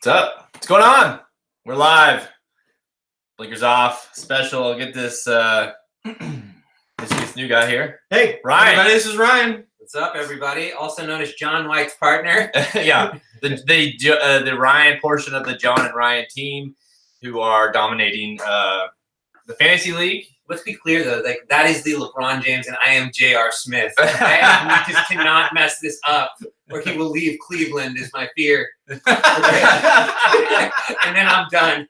up? What's going on? We're live. Blinkers off. Special. Get this this new guy here. Hey, Ryan. everybody, this is Ryan. What's up, everybody? Also known as John White's partner. Yeah, the Ryan portion of the John and Ryan team, who are dominating the fantasy league. Let's be clear, though. Like, that is the LeBron James, and I am J.R. Smith. Okay? We just cannot mess this up, or he will leave Cleveland, is my fear. Okay? And then I'm done.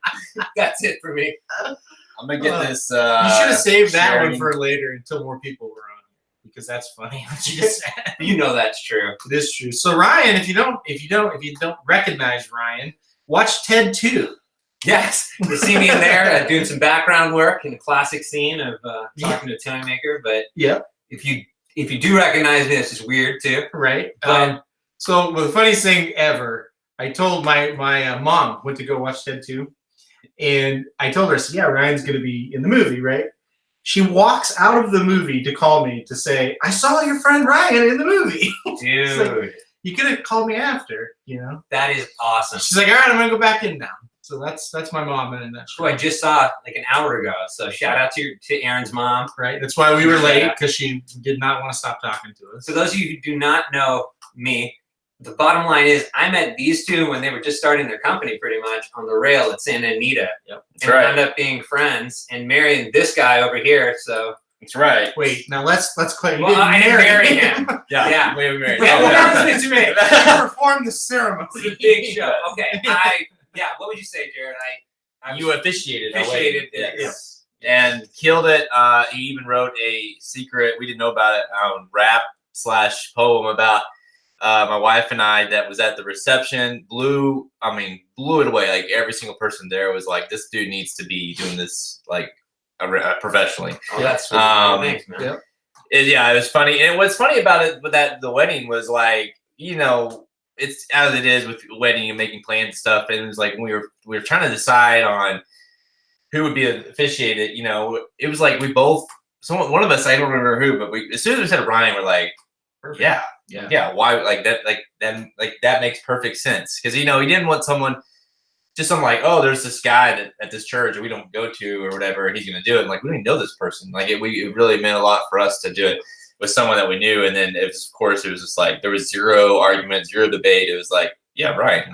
That's it for me. I'm going to get this. You should have saved that sharing. one for later until more people were on, because that's funny what you just said. You know that's true. It is true. So Ryan, if you don't recognize Ryan, watch Ted 2. Yes, you see me in there doing some background work in the classic scene of talking to Tony Maker. But if you do recognize me, this is weird too, right? But So the funniest thing ever, I told my mom went to go watch Ted 2, and I told her, I said, yeah, Ryan's going to be in the movie, right? She walks out of the movie to call me to say, I saw your friend Ryan in the movie. dude, like, you could have called me after, you know? that is awesome. She's like, all right, I'm going to go back in now. So that's my mom in a nutshell. Who I just saw like an hour ago. So shout out to Aaron's mom. Right? That's why we were late, because she did not want to stop talking to us. So those of you who do not know me, the bottom line is I met these two when they were just starting their company pretty much on the rail at Santa Anita. Yep. And we ended up being friends and marrying this guy over here. So That's right. Wait, now let's claim. well, I didn't marry him. Yeah. We married. Yeah, Yeah, well, to me. You performed the ceremony. It's a big show. Okay. What would you say, Jared? You officiated. Officiated this. And killed it. He even wrote a secret, we didn't know about it, rap/poem about my wife and I that was at the reception. Blew it away. Like every single person there was like, this dude needs to be doing this like professionally. Oh, that's thanks, man. Yep. It was funny. And what's funny about it, but that the wedding was like, it's as it is with wedding and making plans and stuff. And it was like when we were trying to decide on who would be officiated. It was like we both. One of us, I don't remember who, but as soon as we said Ryan, we're like, Perfect. yeah. Why like that? That makes perfect sense because he didn't want someone. Just I'm like, oh, there's this guy that at this church that we don't go to or whatever, and he's gonna do it. And like we didn't know this person. Like it really meant a lot for us to do it with someone that we knew. And then it was just like there was zero argument, zero debate. It was like, yeah, right.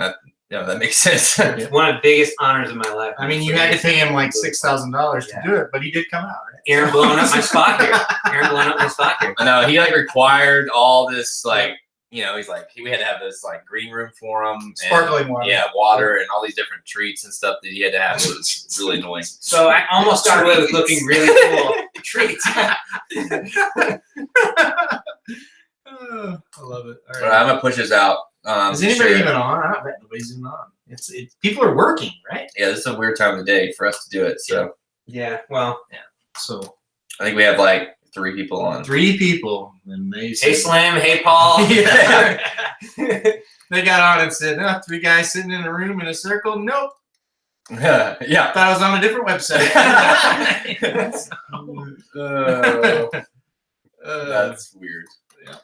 That makes sense. It's one of the biggest honors of my life. I mean, you had to pay him like $6,000 to do it, but he did come out, right? Aaron blowing up my spot here. I know he like required all this like. He's like, we had to have this like green room for him. Sparkling water. Yeah, water and all these different treats and stuff that he had to have. It was really annoying. So I almost started with looking really cool. Treats. I love it. All All right. right, I'm going to push this out. Is anybody even on? I don't bet nobody's even on. People are working, right? Yeah, this is a weird time of the day for us to do it. So Yeah, well. Yeah. So I think we have like 3 people on. 3 people. And they said, Hey, Slim. Hey, Paul. Yeah. They got on and said, 3 guys sitting in a room in a circle. Nope. Yeah. Thought I was on a different website. That's weird. Yeah.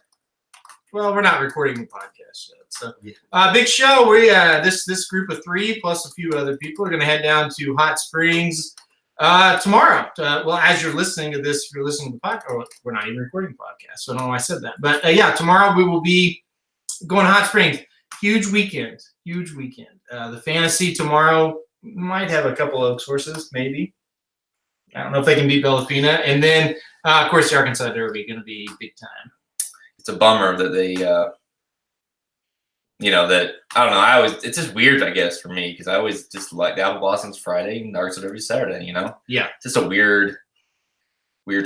Well, we're not recording the podcast yet. So, big show. We this group of 3 plus a few other people are going to head down to Hot Springs tomorrow. Well, as you're listening to this, if you're listening to the podcast, we're not even recording the podcast, so I don't know why I said that. But tomorrow we will be going to Hot Springs. Huge weekend. The fantasy tomorrow might have a couple of horses, maybe. I don't know if they can beat Bellafina. And then, of course, the Arkansas Derby going to be big time. It's a bummer that they, that I don't know. It's just weird, I guess, for me because I always just like the Apple Blossom's Friday and Arkansas Derby Saturday. Yeah, just a weird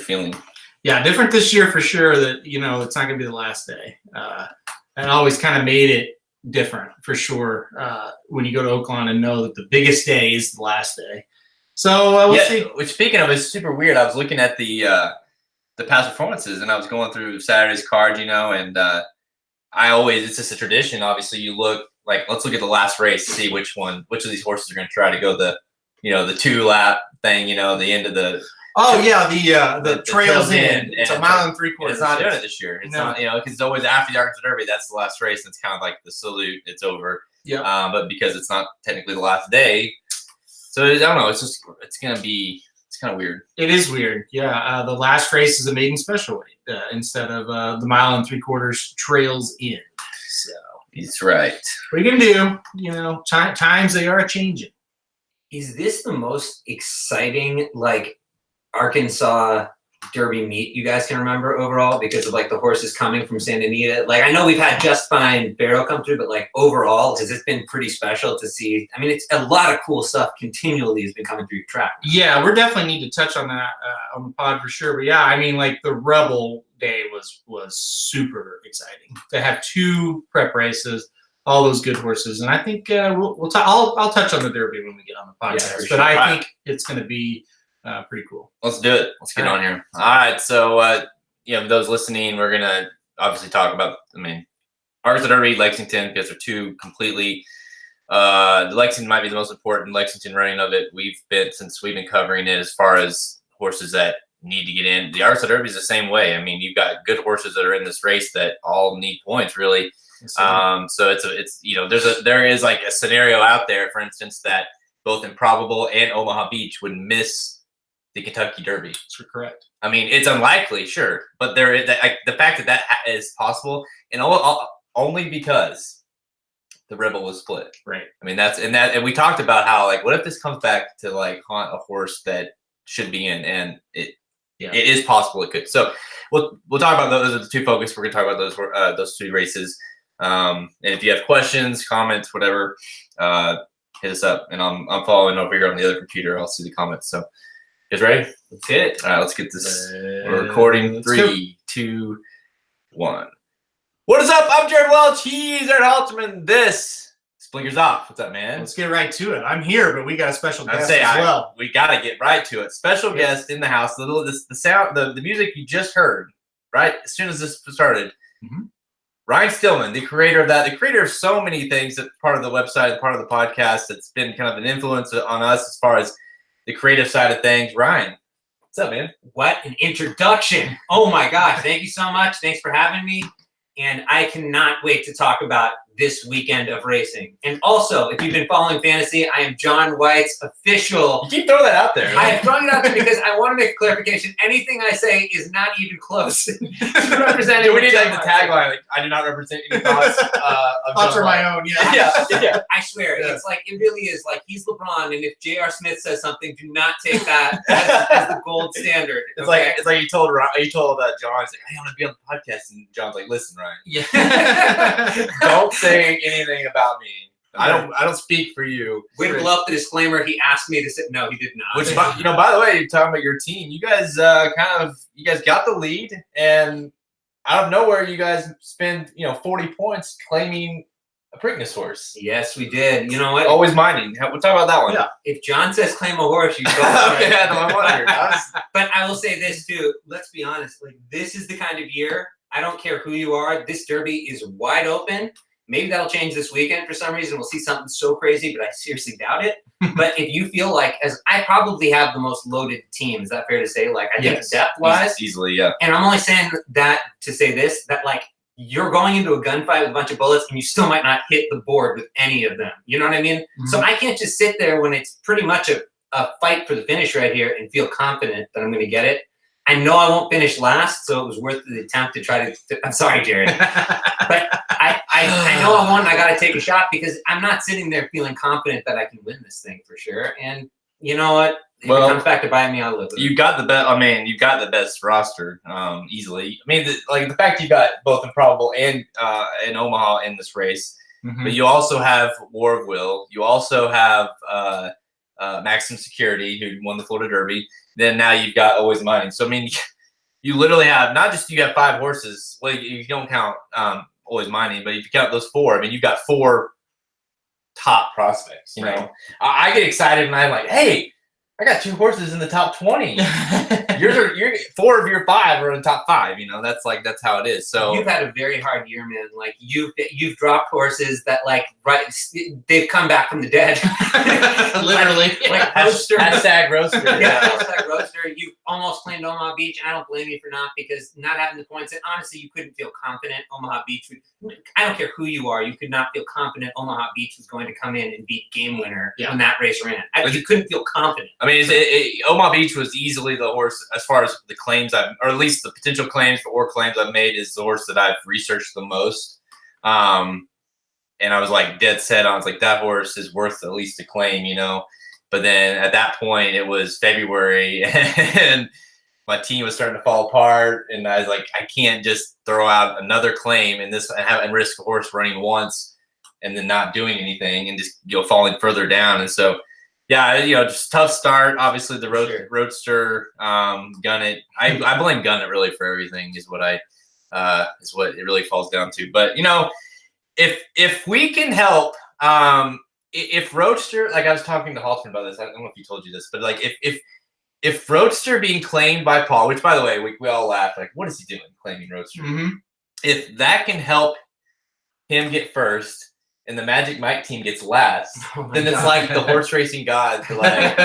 feeling. Yeah, different this year for sure. That it's not going to be the last day. That always kind of made it different for sure. When you go to Oaklawn and know that the biggest day is the last day. So we'll see. Which speaking of, it's super weird. I was looking at the past performances and I was going through Saturday's card, and it's just a tradition. Obviously, you look like let's look at the last race to see which of these horses are going to try to go the 2-lap thing. The end of the. Oh yeah, the trails in. It's a mile and 3/4. It's not doing it this year. It's not because it's always after the Arkansas Derby. That's the last race. And it's kind of like the salute. It's over. Yeah. But because it's not technically the last day, so I don't know. It's kind of weird. It is weird. Yeah. The last race is a maiden special weight instead of the 1 3/4 trails in. So he's right. What are you gonna do? Times they are changing. Is this the most exciting Arkansas Derby meet you guys can remember overall because of the horses coming from Santa Anita? I know we've had Just Fine Barrow come through, but overall, has it been pretty special to see? I mean, it's a lot of cool stuff continually has been coming through your track. Yeah, we definitely need to touch on that on the pod for sure. But yeah, I mean, the Rebel Day was super exciting to have 2 prep races, all those good horses, and I think we'll talk. I'll touch on the Derby when we get on the podcast, but I think it's going to be pretty cool. Let's do it. Let's get on here. All right. So, those listening, we're going to obviously talk about, Arkansas Derby, Lexington, because they're 2 completely, the Lexington might be the most important Lexington running of it. Since we've been covering it as far as horses that need to get in. The Arkansas Derby is the same way. I mean, you've got good horses that are in this race that all need points, really. So there is a scenario out there, for instance, that both Improbable and Omaha Beach would miss the Kentucky Derby. That's correct. I mean, it's unlikely, sure, but there is the fact that is possible, and only because the Rebel was split. Right. I mean, and we talked about how what if this comes back to haunt a horse that should be in, and it is possible it could. So we'll talk about those. Are the 2 focus. We're gonna talk about those 2 races. And if you have questions, comments, whatever, hit us up, and I'm following over here on the other computer. I'll see the comments. So. You guys ready? Let's hit it. All right, let's get this. We're recording. 3, 2, 1. What is up? I'm Jared Welch. He's Aaron Halterman. This Blinkers Off. What's up, man? Let's get right to it. I'm here, but we got a special guest as well. We got to get right to it. Special guest in the house. The sound, the music you just heard, right? As soon as this started. Mm-hmm. Ryan Stillman, the creator of that, the creator of so many things that part of the website, part of the podcast, that's been kind of an influence on us as far as the creative side of things. Ryan, what's up, man? What an introduction. Oh my gosh. Thank you so much. Thanks for having me. And I cannot wait to talk about this weekend of racing. And also, if you've been following fantasy, I am John White's official. You keep throwing that out there. I have thrown it out there because I want to make a clarification. Anything I say is not even close to representing. We need the tagline. I do not represent any thoughts of thoughts are my own. Yeah. I swear, it's it really is he's LeBron, and if J.R. Smith says something, do not take that as the gold standard. It's like you told John, he's hey, I want to be on the podcast, and John's like, listen, Ryan. Yeah. Don't say anything about me. I don't speak for you. Way to blow up the disclaimer. He asked me to say no, he did not. Which, by the way, you're talking about your team. You guys got the lead, and out of nowhere, you guys spend 40 points claiming a Preakness horse. Yes, we did. You know what? Always minding. We'll talk about that one. Yeah. If John says claim a horse, you go. Okay, I wondered. But I will say this too. Let's be honest. This is the kind of year. I don't care who you are. This Derby is wide open. Maybe that'll change this weekend for some reason. We'll see something so crazy, but I seriously doubt it. But if you feel as I probably have the most loaded team, is that fair to say? I think depth-wise, easily, yeah. And I'm only saying that to say this: that you're going into a gunfight with a bunch of bullets, and you still might not hit the board with any of them. You know what I mean? Mm-hmm. So I can't just sit there when it's pretty much a fight for the finish right here and feel confident that I'm going to get it. I know I won't finish last, so it was worth the attempt to try to I'm sorry, Jared. But I know I won, and I got to take a shot because I'm not sitting there feeling confident that I can win this thing for sure. And you know what? If it comes back to bite me, I'll live with it. You got the best. You've got the best roster easily. The fact you got both Improbable and Omaha in this race, but you also have War of Will. You also have Maximum Security, who won the Florida Derby. Then now you've got Always Mining. So you literally have not just you have 5 horses. Well, you don't count Always Mining, but if you count those 4, you've got 4 top prospects. You know, I get excited and I'm like, hey, I got 2 horses in the top 20. You're 4 of your 5 are in the top 5. That's how it is. So you've had a very hard year, man. Like you've dropped horses that they've come back from the dead. Literally. like roadster. Hashtag roadster. Hashtag roadster. You've almost claimed Omaha Beach, and I don't blame you for not, because not having the points, and honestly, you couldn't feel confident Omaha Beach I don't care who you are, you could not feel confident Omaha Beach was going to come in and beat Game Winner when that race ran. You couldn't feel confident. I mean, Omaha Beach was easily the horse, as far as the claims or at least the potential claims or claims I've made, is the horse that I've researched the most. And I was like dead set on, I was like, that horse is worth at least a claim, But then at that point, it was February, and my team was starting to fall apart, and I was like, I can't just throw out another claim and risk a horse running once and then not doing anything and just falling further down. And so, yeah, just tough start. Obviously, the roadster, Gunnet. I blame Gunnet really for everything. Is what it really falls down to. But if we can help, if Roadster, like I was talking to Halton about this. I don't know if he told you this, but like if Roadster being claimed by Paul, which by the way we all laugh, like, what is he doing claiming Roadster? Mm-hmm. If that can help him get first and the Magic Mike team gets last, then it's like the horse racing gods are like,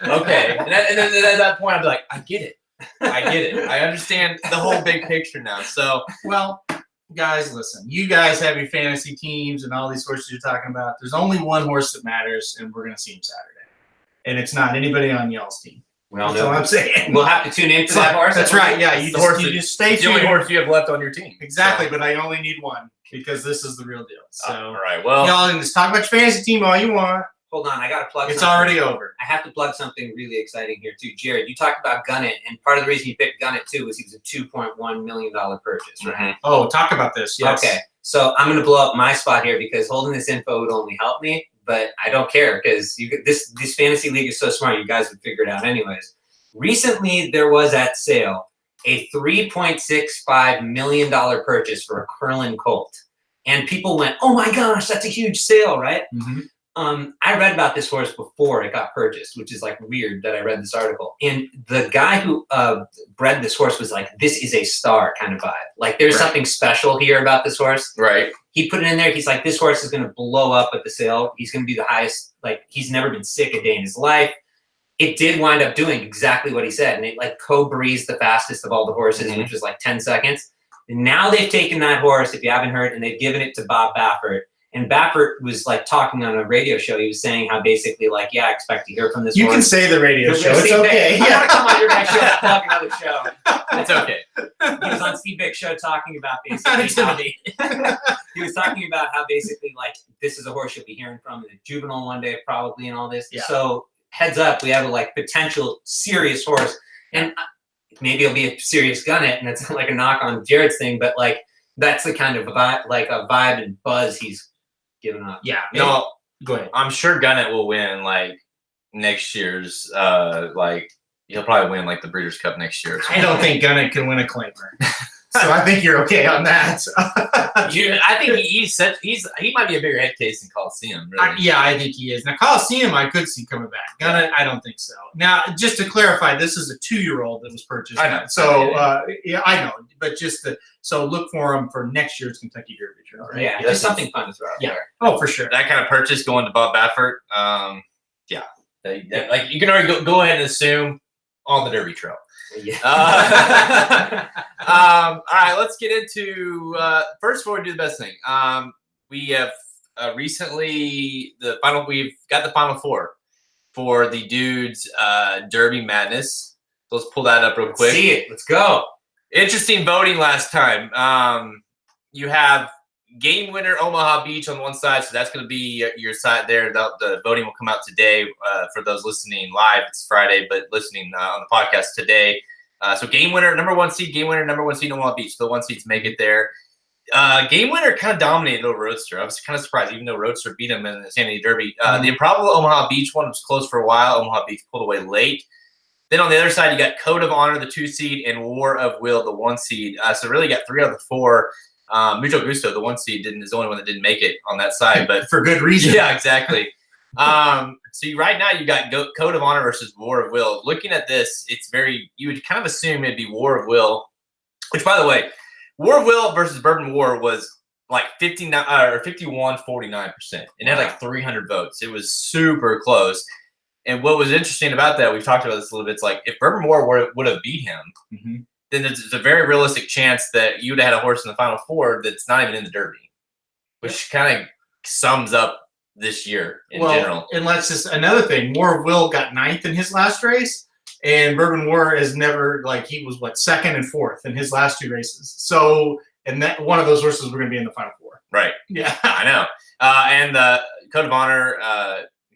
okay. And then at that point, I'd be like, I get it. I understand the whole big picture now. So, well, guys, listen. You guys have your fantasy teams and all these horses you're talking about. There's only one horse that matters, and we're going to see him Saturday. And it's not anybody on y'all's team. Well, that's what I'm saying. We'll have to tune in for that horse. That's right. Yeah, you just stay tuned. The only horse you have left on your team. Exactly, but I only need one because this is the real deal. So, all right. Well, y'all can just talk about your fantasy team all you want. Hold on, I got to plug It's something. already over. I have to plug something really exciting here, too. Jared, you talked about Gunnet, and part of the reason you picked Gunnet, too, was he was a $2.1 million purchase, right? Mm-hmm. Oh, talk about this. Yes. Okay, so I'm going to blow up my spot here because holding this info would only help me, but I don't care because this fantasy league is so smart, you guys would figure it out anyways. Recently, there was at sale a $3.65 million purchase for a Curlin Colt. And people went, oh my gosh, that's a huge sale, right? Mm-hmm. I read about this horse before it got purchased, which is like weird that I read this article. And the guy who bred this horse was like, this is a star kind of vibe. Like there's something special here about this horse. Right. He put it in there. He's like, this horse is going to blow up at the sale. He's going to be the highest. Like he's never been sick a day in his life. It did wind up doing exactly what he said. And it like co-breezed the fastest of all the horses, which was like 10 seconds. And now they've taken that horse, if you haven't heard, and they've given it to Bob Baffert. And Baffert was like talking on a radio show. He was saying how basically like, yeah, I expect to hear from this horse. You can say the radio show. It's okay. I want to come on your next show and plug another show. It's okay. He was on Steve Bick's show talking about basically he was talking about how basically like this is a horse you'll be hearing from in a juvenile one day probably and all this. Yeah. So heads up, we have a like potential serious horse. And maybe it'll be a serious Gunnet, and it's like a knock on Jared's thing, but like that's the kind of vibe, like a vibe and buzz he's given up. Yeah. No, go ahead. I'm sure Gunnet will win like next year's. Like he'll probably win like the Breeders' Cup next year. I don't think Gunnet can win a claimer. So I think you're okay on that. I think he might be a bigger head case than Coliseum. Really. I think he is. Now Coliseum, I could see coming back. Gunnet, I don't think so. Now, just to clarify, this is a 2-year-old that was purchased. I know. So I know, but so look for him for next year's Kentucky Derby Trail. Right? Yeah, there's something fun to throw out there. Oh, for sure. That kind of purchase going to Bob Baffert. Like you can already go ahead and assume on the Derby Trail. Yeah. All right, let's get into first before we do the best thing. We have recently we've got the final 4 for the dudes Derby Madness. So let's pull that up real quick. See it. Let's go. Interesting voting last time. You have Game Winner Omaha Beach on one side, so that's going to be your side there. The voting will come out today for those listening live. It's Friday, but listening on the podcast today. So Game Winner, number 1 seed, Game Winner, number 1 seed Omaha Beach. The 1 seeds make it there. Game Winner kind of dominated over Roadster. I was kind of surprised, even though Roadster beat him in the San Diego Derby. The improbable Omaha Beach one was close for a while. Omaha Beach pulled away late. Then on the other side, you got Code of Honor, the 2 seed, and War of Will, the 1 seed. So really got 3 out of the 4. Mucho Gusto, the 1 seed, is the only one that didn't make it on that side, but for good reason. Yeah, exactly. So right now you got Code of Honor versus War of Will. Looking at this, you would kind of assume it'd be War of Will, which, by the way, War of Will versus Bourbon War was like 59 or 51-49%. It had like 300 votes. It was super close. And what was interesting about that, we've talked about this a little bit, it's like if Bourbon War would have beat him, then there's a very realistic chance that you would have had a horse in the Final Four that's not even in the Derby, which kind of sums up this year in general. And let's just another thing. War of Will got 9th in his last race, and Bourbon War is never he was 2nd and 4th in his last 2 races. So, and that one of those horses were going to be in the Final Four. Right. Yeah, I know. And the Code of Honor,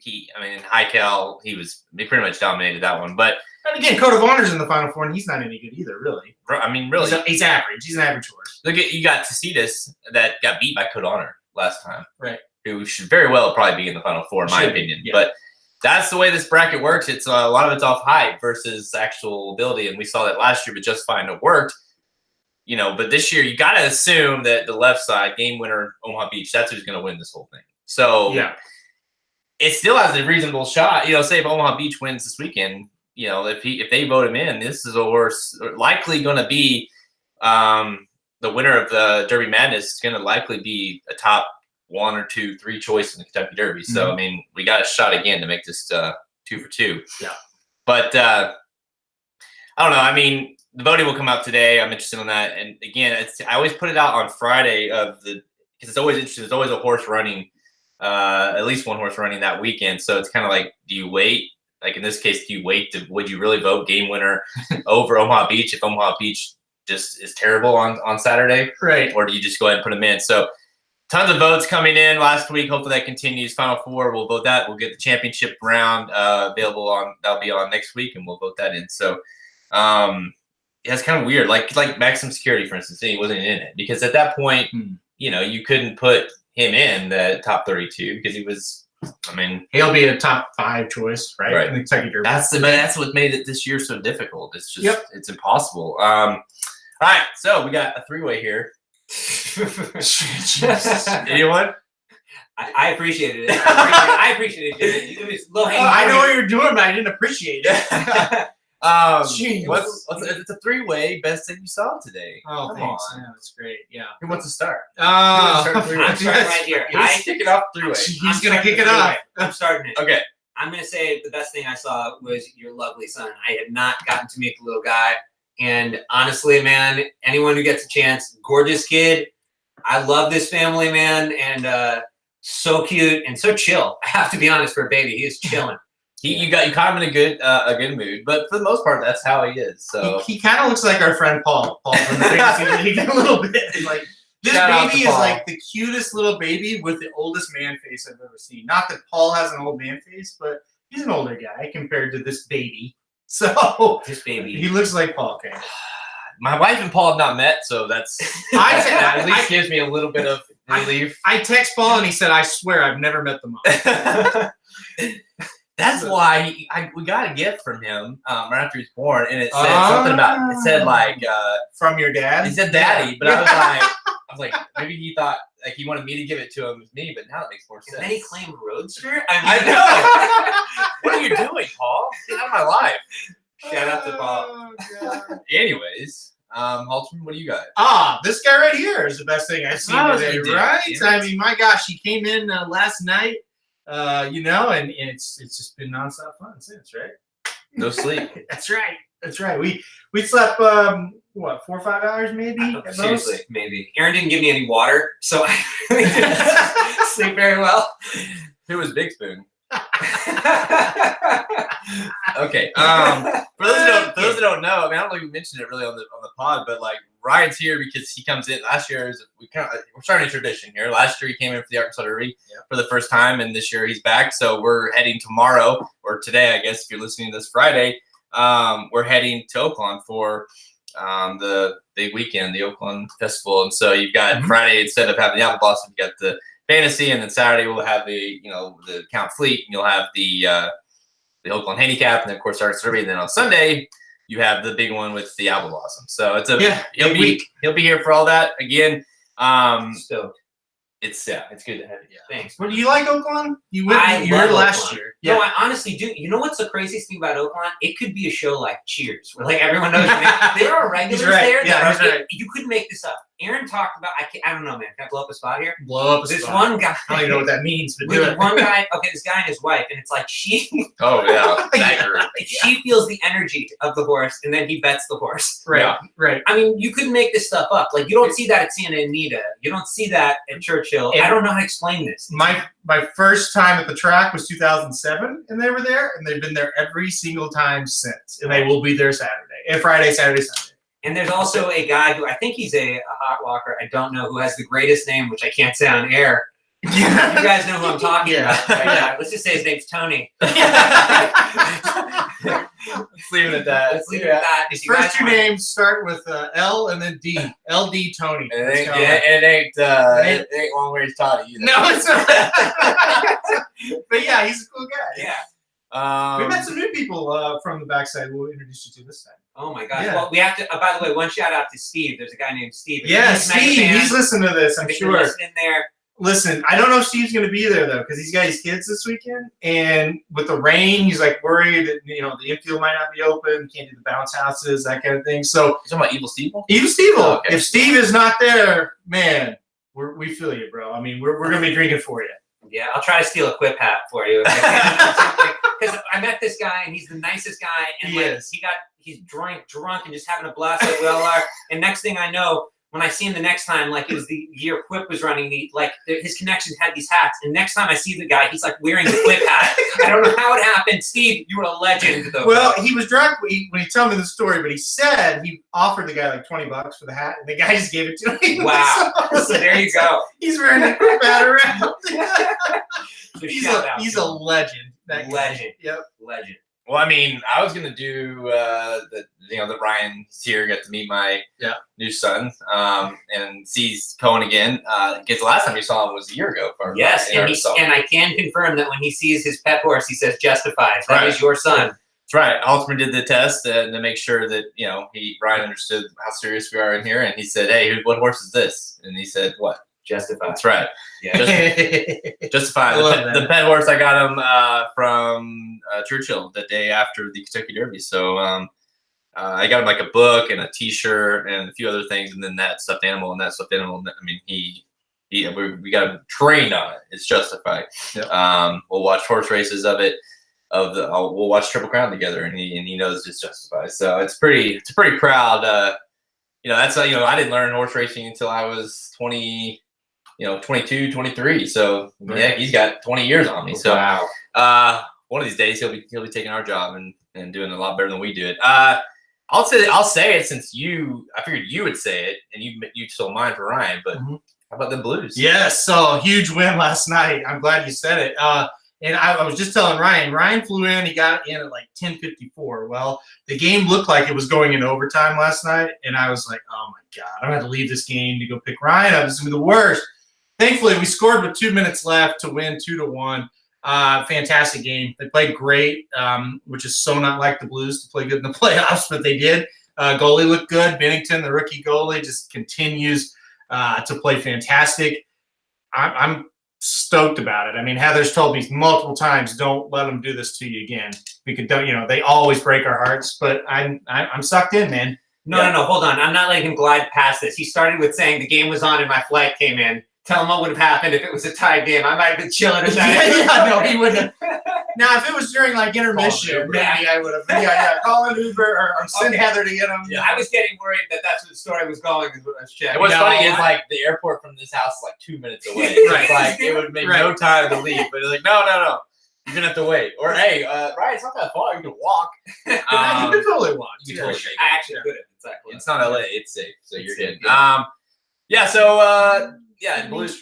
in High Cal, he pretty much dominated that one. But and again, Code of Honor's in the Final Four, and he's not any good either, really. Really, he's average. He's an average horse. Look at you got Tacitus that got beat by Code of Honor last time. Right. Who should very well probably be in the Final Four, in my opinion. Yeah. But that's the way this bracket works. It's a lot of it's off hype versus actual ability, and we saw that last year, but just fine, it worked. But this year you got to assume that the left side, game winner, Omaha Beach, that's who's going to win this whole thing. So it still has a reasonable shot. Say if Omaha Beach wins this weekend, if they vote him in, this is a horse likely going to be the winner of the Derby Madness. Is going to likely be a top 1 or 2, 3 choice in the Kentucky Derby. So we got a shot again to make this 2 for 2. Yeah, but I don't know. The voting will come out today. I'm interested in that. And again, I always put it out on Friday because it's always interesting. There's always a horse running, at least one horse running that weekend. So it's kind of like, do you wait? Like in this case, would you really vote game winner over Omaha Beach if Omaha Beach just is terrible on Saturday? Right. Or do you just go ahead and put them in? So tons of votes coming in last week. Hopefully that continues. Final Four, we'll vote that. We'll get the championship round available that'll be on next week, and we'll vote that in. So it's kind of weird. Like Maximum Security, for instance, he wasn't in it because at that point, you couldn't put him in the top 32 because he was. He'll be a top 5 choice, right? In the Kentucky Derby. That's what made it this year so difficult. It's just it's impossible. All right, so we got a 3-way here. Anyone? I appreciated it. I appreciated it. It was low hanging. I know what you're doing, but I didn't appreciate it. It's a 3-way best thing you saw today. Oh, thanks. Yeah, that's great. Yeah. Who wants to start? I'm starting right here. He's kicking off 3-way. He's gonna kick it off. I'm starting it. Okay. I'm gonna say the best thing I saw was your lovely son. I had not gotten to meet the little guy, and honestly, man, anyone who gets a chance, gorgeous kid. I love this family, man, and so cute and so chill. I have to be honest, for a baby, he is chilling. You caught him in a good mood, but for the most part, that's how he is. So he kind of looks like our friend Paul. Paul from the Fantasy League a little bit. Like this baby is like the cutest little baby with the oldest man face I've ever seen. Not that Paul has an old man face, but he's an older guy compared to this baby. So this baby, he looks like Paul. Okay. My wife and Paul have not met, so that at least gives me a little bit of relief. I text Paul and he said, "I swear I've never met the mom." That's why we got a gift from him right after he was born, and it said something about from your dad. He said daddy, but I was like maybe he thought he wanted me to give it to him as me, but now it makes more sense. And then he claimed Roadster. I know. What are you doing, Paul? Get out of my life. Shout out to Paul. Anyways, Halterman, what do you got? This guy right here is the best thing I've seen today, right? Yeah. My gosh, he came in last night. And it's just been nonstop fun since, right? No sleep. That's right. We slept 4 or 5 hours maybe. Seriously, maybe. Aaron didn't give me any water, so I really didn't sleep very well. Who was Big Spoon? Okay. For those that don't know, I don't know if we mentioned it really on the pod, but Ryan's here because he comes in. Last year we're starting a tradition here. Last year he came in for the Arkansas Derby for the first time, and this year he's back. So we're heading tomorrow or today, I guess, if you're listening to this Friday. We're heading to Oaklawn for the big weekend, the Oaklawn Festival, and so you've got Friday instead of having the Apple Blossom, you got the Fantasy, and then Saturday we'll have the Count Fleet, and you'll have the Oaklawn Handicap, and then of course Arkansas Derby, and then on Sunday you have the big one with the Apple Blossom. So it's he'll be here for all that again. Stoked. it's good to have you. Thanks. Well, do you like Oaklawn? You were I here love last Oaklawn. year. No, I honestly do. You know what's the craziest thing about Oaklawn? It could be a show like Cheers, where like everyone knows your name. There are regulars there. Yeah, he's right. You couldn't make this up. Aaron talked about. I don't know, man. Can I blow up a spot here? Blow up a This spot. one guy. I don't even know what that means, but do With it. one guy. Okay, this guy and his wife, and it's like she. Oh yeah, that group. She feels the energy of the horse, and then he bets the horse. Right, Yeah. right. I mean, you couldn't make this stuff up. Like, you don't see that at Santa Anita. You don't see that at Churchill. And I don't know how to explain this. My first time at the track was 2007, and they were there, and they've been there every single time since, and they will be there Friday, Saturday, Sunday. And there's also a guy who I think he's a hot walker. I don't know, who has the greatest name, which I can't say on air. You guys know who I'm talking about. Right? Yeah. Let's just say his name's Tony. Let's leave it at that. Let's leave it at that. His first two names start with L and then D. LD Tony. And it ain't long range Toddy either. No, it's not. But yeah, he's a cool guy. Yeah. We met some new people from the backside we'll introduce you to this time. Oh my gosh. Yeah. Well, we have to. By the way, one shout out to Steve. There's a guy named Steve. Yeah, He's a mega Steve. fan. He's listening to this, I'm If you're sure. listening there. Listen, I don't know if Steve's going to be there, though, because he's got his kids this weekend. And with the rain, he's, like, worried that, the infield might not be open. Can't do the bounce houses, that kind of thing. So, You talking about Evil Steve? Evil Steve, Oh, okay. if Steve is not there, man, we feel you, bro. I mean, we're going to be drinking for you. Yeah, I'll try to steal a Quip hat for you. Because I met this guy, and he's the nicest guy. And He is. He's drunk and just having a blast like we all are. And next thing I know, when I see him the next time, like it was the year Quip was running, his connections had these hats. And next time I see the guy, he's like wearing the Quip hat. I don't know how it happened. Steve, you were a legend, though. Well, he was drunk when he told me the story, but he said he offered the guy like $20 for the hat, and the guy just gave it to him. Wow. So there you go. He's wearing a Quip hat around. So He's a legend. That guy. Legend. Yep. Legend. Well, I mean, I was gonna do the Ryan's here, get to meet my new son, and sees Cohen again. Because the last time you saw him was a year ago. Yes, and I can confirm that when he sees his pet horse, he says "Justified." That is your son. That's right. Altman did the test to make sure that Ryan understood how serious we are in here, and he said, "Hey, what horse is this?" And he said, "What?" Justified. That's right. Yeah. Justified. The pet horse, I got him from Churchill the day after the Kentucky Derby. So I got him like a book and a T-shirt and a few other things, and then that stuffed animal. I mean, we got him trained on it. It's Justified. Yep. We'll watch horse races of it. We'll watch Triple Crown together, and he knows it's Justified. So it's pretty proud. That's I didn't learn horse racing until I was 22, 23. So yeah, he's got 20 years on me. So wow. One of these days he'll be taking our job and doing a lot better than we do it. I'll say it since I figured you would say it, and you stole mine for Ryan. But how about the Blues? Yes, so huge win last night. I'm glad you said it. And I was just telling Ryan flew in. He got in at like 10:54. Well, the game looked like it was going into overtime last night, and I was like, oh my God, I'm going to have to leave this game to go pick Ryan up. This is going to be the worst. Thankfully, we scored with 2 minutes left to win 2-1. Fantastic game. They played great, which is so not like the Blues to play good in the playoffs, but they did. Goalie looked good. Bennington, the rookie goalie, just continues to play fantastic. I'm stoked about it. I mean, Heather's told me multiple times, don't let them do this to you again. They always break our hearts, but I'm sucked in, man. No, hold on. I'm not letting him glide past this. He started with saying the game was on and my flight came in. Tell him what would have happened if it was a tied game. I might have been chilling at that. No, he wouldn't. Now, if it was during like intermission, maybe I would have. Call an Uber or send Heather to get him. Yeah, I was getting worried that's where the story was going. Is what I was checking. What's funny is like the airport from this house is like 2 minutes away. It's like it would make no time to leave, but it's like no, you're gonna have to wait. Or hey, Ryan, it's not that far. You can walk. You can totally walk. You can totally make it. I actually could have. Exactly. It's not LA. It's safe, so you're good. Yeah. And Blues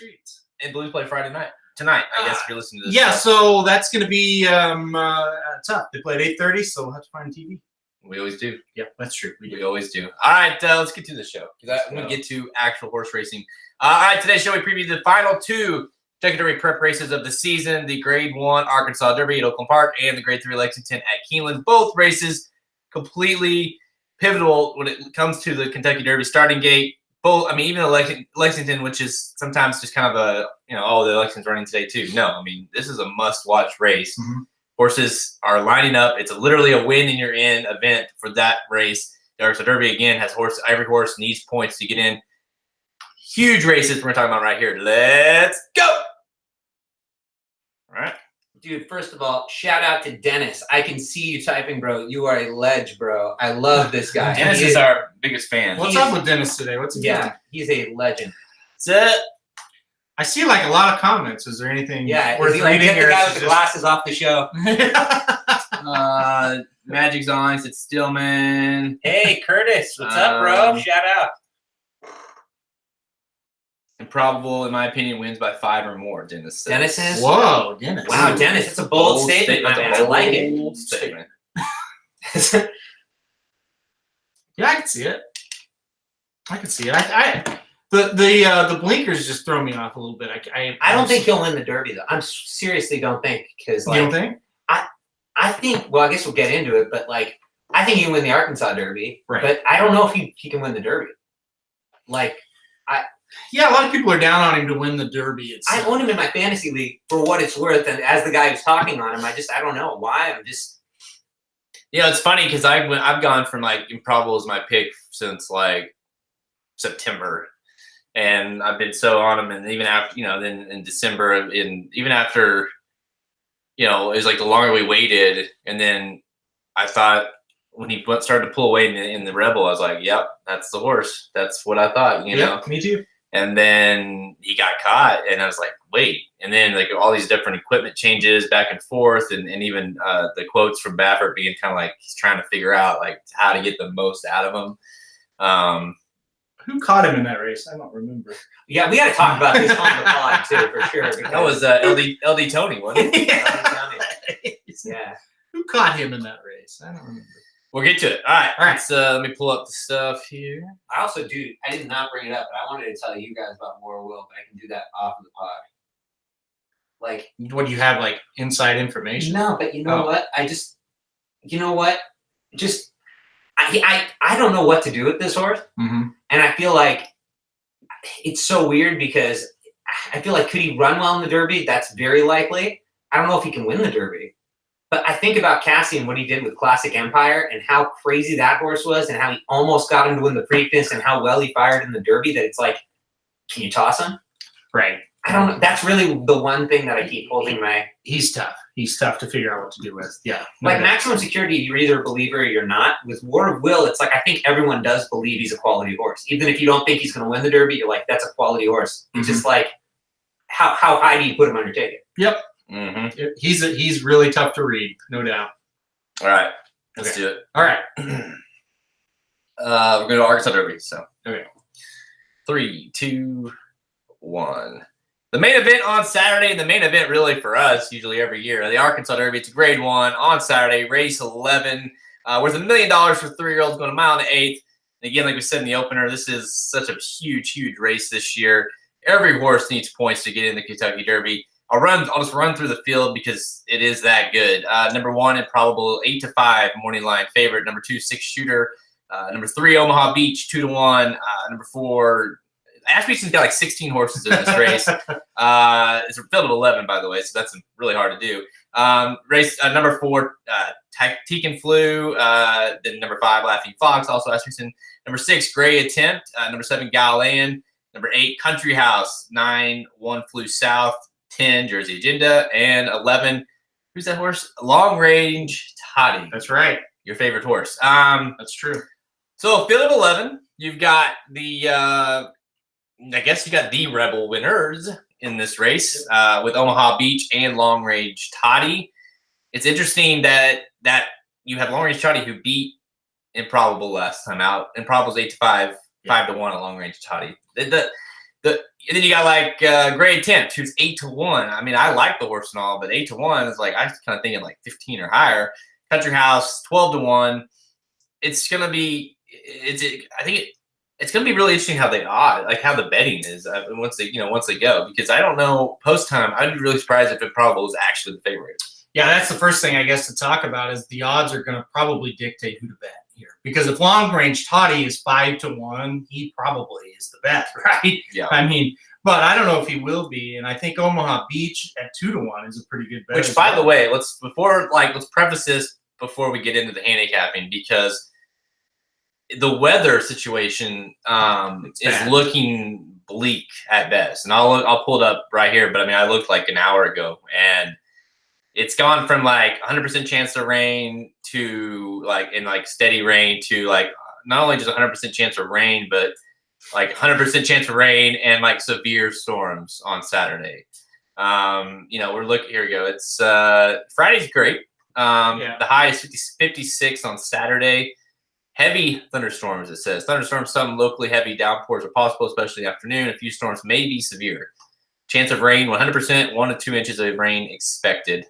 play Friday night tonight. I guess if you're listening to this. Yeah, so that's going to be tough. They played 8:30, so we'll have to find TV. We always do. Yeah, that's true. We always do. All right, let's get to the show because I'm going to get to actual horse racing. All right, today's show we preview the final two Kentucky Derby prep races of the season: the Grade 1 Arkansas Derby at Oaklawn Park and the Grade 3 Lexington at Keeneland. Both races completely pivotal when it comes to the Kentucky Derby starting gate. both. I mean, even the Lexington, which is sometimes just kind of a the Lexington's running today too. No, I mean this is a must-watch race. Mm-hmm. Horses are lining up. It's literally a win and you're in event for that race. The Arkansas Derby again has horse. Every horse needs points to get in. Huge races we're talking about right here. Let's go. All right. Dude, first of all, shout out to Dennis. I can see you typing, bro. You are a ledge, bro. I love this guy. Dennis is our biggest fan. What's up with Dennis today? What's he doing? He's a legend. That's it. I see like a lot of comments. Is there anything worth is he like, reading? get the guy with the glasses off the show. Magic's on. It's Stillman. Hey, Curtis. What's up, bro? Shout out. Improbable, in my opinion, wins by 5 or more. Dennis says. Dennis says. Whoa, Dennis. Wow, Dennis. It's a bold statement, my man. I like it. Bold statement. Yeah, I can see it. The blinkers just throw me off a little bit. I don't think he'll win the Derby though. I seriously don't think because you don't think? I think. Well, I guess we'll get into it, but like I think he can win the Arkansas Derby, right? But I don't know if he can win the Derby. Yeah, a lot of people are down on him to win the Derby. I own him in my fantasy league for what it's worth, and as the guy who's talking on him, I don't know why. It's funny because I've gone from like Improbable as my pick since like September, and I've been so on him, and even after then in December, even after it was like the longer we waited, and then I thought when he started to pull away in the Rebel, I was like, yep, that's the horse. That's what I thought. Yep, me too. And then he got caught, and I was like, wait. And then like all these different equipment changes back and forth, and even the quotes from Baffert being kind of like he's trying to figure out like how to get the most out of him. Who caught him in that race? I don't remember. Yeah, we got to talk about this on the pod too, for sure. That was LD Tony, wasn't it? Yeah. Who caught him in that race? I don't remember. We'll get to it. All right. Let me pull up the stuff here. I also I did not bring it up, but I wanted to tell you guys about More Will, but I can do that off of the pod. Like, what do you have, like inside information? No, but you know what? I don't know what to do with this horse, mm-hmm. and I feel like it's so weird because I feel like could he run well in the Derby? That's very likely. I don't know if he can win the Derby. But I think about Cassie and what he did with Classic Empire and how crazy that horse was and how he almost got him to win the Preakness and how well he fired in the Derby that it's like, can you toss him? Right. I don't know. That's really the one thing that I keep holding my... He's tough. He's tough to figure out what to do with. Yeah. Like Maximum Security, you're either a believer or you're not. With War of Will, it's like I think everyone does believe he's a quality horse. Even if you don't think he's going to win the Derby, you're like, that's a quality horse. It's just like, how high do you put him on your ticket? Yep. Mm-hmm. He's really tough to read, no doubt. All right, let's do it. All right, we're going to Arkansas Derby. So, okay, 3, 2, 1. The main event on Saturday, and the main event really for us, usually every year, the Arkansas Derby. It's a Grade 1 on Saturday, race 11, worth $1 million for 3-year-olds going a mile and 1/8. And again, like we said in the opener, this is such a huge race this year. Every horse needs points to get in the Kentucky Derby. I'll just run through the field because it is that good. Number 1, Improbable, 8-5, morning line favorite. Number 2, 6 Shooter. Number 3, Omaha Beach, 2-1. Number 4, Ashby's got like 16 horses in this race. It's a field of 11, by the way, so that's really hard to do. Race number 4, Tekin Flu. Then number 5, Laughing Fox, also Ashby's. Number 6, Gray Attempt. Number 7, Galilean. Number 8, Country House. 9, 1 Flew South. 10, Jersey Agenda, and 11, who's that horse? Long Range Toddy. That's right. Your favorite horse. That's true. So field of 11, you've got the, I guess you got the Rebel winners in this race with Omaha Beach and Long Range Toddy. It's interesting that you have Long Range Toddy who beat Improbable last time out. Improbable's 8-5, 5-1 at Long Range Toddy. And then you got like Gray Attempt, who's 8-1. I mean, I like the horse and all, but 8-1 is like I was kind of thinking like 15 or higher. Country House, 12-1. It's gonna be. I think it's gonna be really interesting how how the betting is once they go, because I don't know post time. I'd be really surprised if Improbable is actually the favorite. Yeah, that's the first thing I guess to talk about is the odds are going to probably dictate who to bet. here, because if Long Range Toddy is 5-1, he probably is the bet, right? Yeah. I mean, but I don't know if he will be, and I think Omaha Beach at 2-1 is a pretty good bet. Which, by the way, let's preface this before we get into the handicapping, because the weather situation is looking bleak at best. And I'll pull it up right here, but I mean, I looked like an hour ago, and it's gone from like 100% chance of rain to like steady rain to like not only just 100% chance of rain, but like 100% chance of rain and like severe storms on Saturday. We're looking, here we go. It's Friday's great. The high is 56 on Saturday. Heavy thunderstorms, it says. Thunderstorms, some locally heavy downpours are possible, especially in the afternoon. A few storms may be severe. Chance of rain, 100%, 1 to 2 inches of rain expected.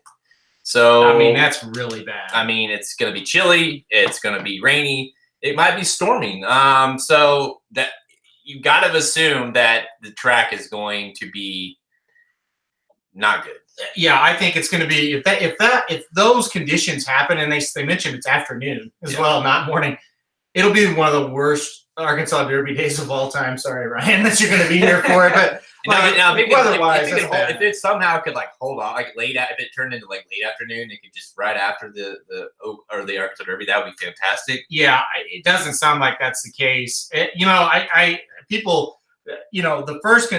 So, I mean, that's really bad. I mean, it's going to be chilly. It's going to be rainy. It might be storming. So that you got to assume that the track is going to be not good. Yeah, I think it's going to be if those conditions happen, and they mentioned it's afternoon as well, not morning. It'll be one of the worst Arkansas Derby days of all time. Sorry, Ryan, that you're going to be here for it, but weatherwise, if it somehow could like hold on, like late, if it turned into like late afternoon, it could just right after the Arkansas Derby, that would be fantastic. Yeah, it doesn't sound like that's the case. People, the first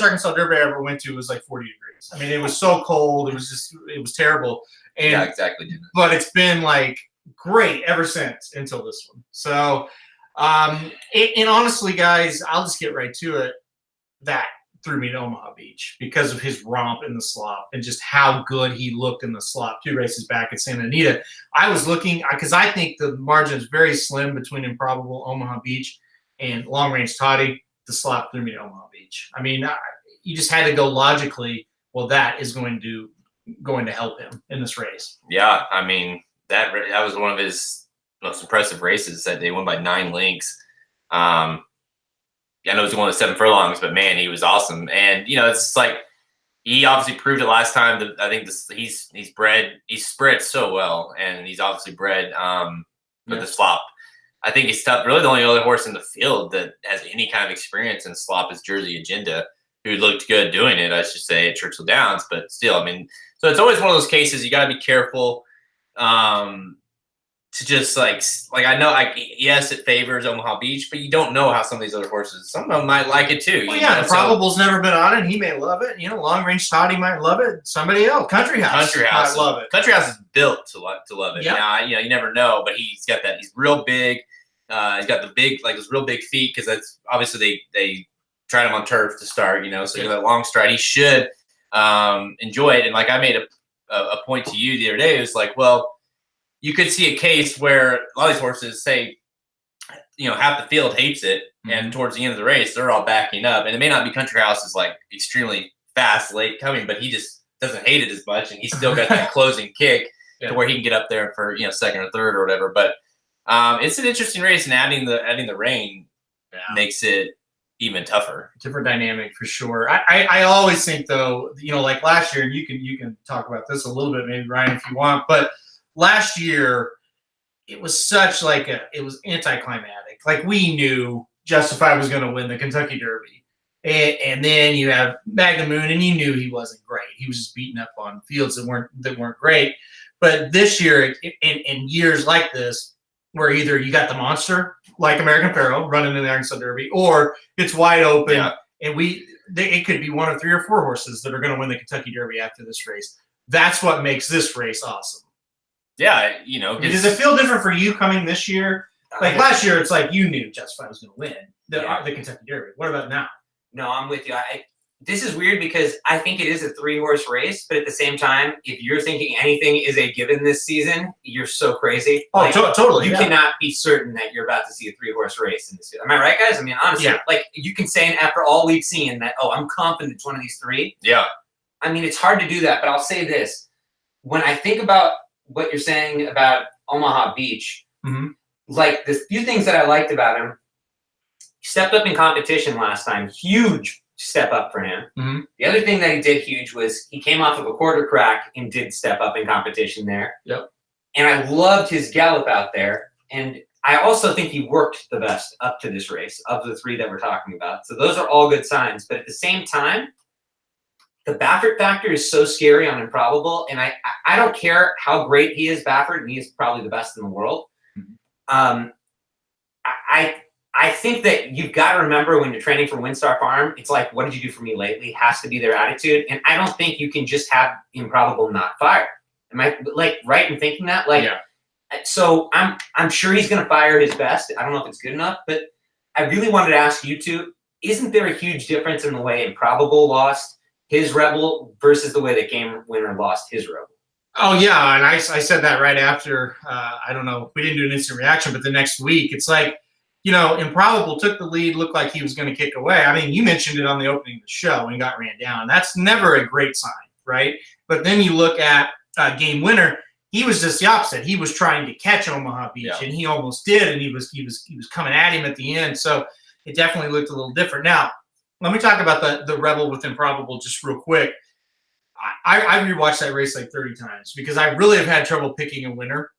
Arkansas Derby I ever went to was like 40 degrees. I mean, it was so cold. It was terrible. And, yeah, exactly. But it's been like great ever since until this one. So, and honestly, guys, I'll just get right to it. That threw me to Omaha Beach because of his romp in the slop and just how good he looked in the slop 2 races back at Santa Anita. I was looking because I think the margin is very slim between Improbable, Omaha Beach, and Long Range Toddy. The slop threw me to Omaha Beach. I mean, you just had to go logically. Well, that is going to help him in this race. Yeah, I mean that was one of his most impressive races. That they won by 9 lengths. I know he's one of 7 furlongs, but man, he was awesome. And it's just like he obviously proved it last time. That I think he's spread so well, and he's obviously bred for the slop. I think he's really the only other horse in the field that has any kind of experience in slop is Jersey Agenda, who looked good doing it, I should say, at Churchill Downs. But still, I mean, so it's always one of those cases you got to be careful to just like I know, yes, it favors Omaha Beach, but you don't know how some of these other horses, some of them might like it too. Well, yeah, Improbable's never been on it. He may love it. Long Range Toddy might love it. Somebody else, Country House might love it. Country House is built to love it. Yep. Now, you never know, but he's got that. He's real big. He's got the big, those real big feet, because that's obviously they tried him on turf to start. So he got that long stride. He should enjoy it. And like I made a point to you the other day, it was like, well, you could see a case where a lot of these horses say, half the field hates it, and towards the end of the race, they're all backing up. And it may not be Country House's like extremely fast late coming, but he just doesn't hate it as much, and he's still got that closing kick to where he can get up there for second or third or whatever. But it's an interesting race, and adding the rain makes it even tougher. Different dynamic for sure. I always think though, like last year, and you can talk about this a little bit, maybe Ryan, if you want, but last year it was such it was anticlimactic. Like we knew Justified was going to win the Kentucky Derby, and then you have Magnum Moon, and you knew he wasn't great. He was just beating up on fields that weren't great. But this year, in years like this, where either you got the monster like American Pharoah running in the Arkansas Derby, or it's wide open, and it could be 1 or 3 or 4 horses that are going to win the Kentucky Derby after this race. That's what makes this race awesome. Yeah, does it feel different for you coming this year? Like last year, it's like you knew Justified was going to win the Kentucky Derby. What about now? No, I'm with you. This is weird because I think it is a 3-horse race, but at the same time, if you're thinking anything is a given this season, you're so crazy. Oh, totally. You cannot be certain that you're about to see a 3-horse race in this season. Am I right, guys? I mean, honestly, you can say after all we've seen that, I'm confident it's one of these 3. Yeah. I mean, it's hard to do that, but I'll say this. When I think about what you're saying about Omaha Beach, like the few things that I liked about him, he stepped up in competition last time. Huge step up for him. The other thing that he did huge was he came off of a quarter crack and did step up in competition there. Yep. And I loved his gallop out there. And I also think he worked the best up to this race of the three that we're talking about. So those are all good signs. But at the same time, the Baffert factor is so scary on Improbable, and I don't care how great he is, Baffert, and he is probably the best in the world. I think that you've got to remember when you're training for Windstar Farm, it's like, what did you do for me lately? Has to be their attitude. And I don't think you can just have Improbable not fire. Am I like right in thinking that? Like, Yeah. So I'm sure he's going to fire his best. I don't know if it's good enough, but I really wanted to ask you two, isn't there a huge difference in the way Improbable lost his Rebel versus the way that Game Winner lost his Rebel? Oh, yeah. And I said that right after, I don't know, we didn't do an instant reaction, but the next week, it's like, Improbable took the lead, looked like he was going to kick away. I mean, you mentioned it on the opening of the show when he got ran down. That's never a great sign, right? But then you look at Game Winner, he was just the opposite. He was trying to catch Omaha Beach, and he almost did, and he was coming at him at the end. So it definitely looked a little different. Now, let me talk about the Rebel with Improbable just real quick. I rewatched that race like 30 times because I really have had trouble picking a winner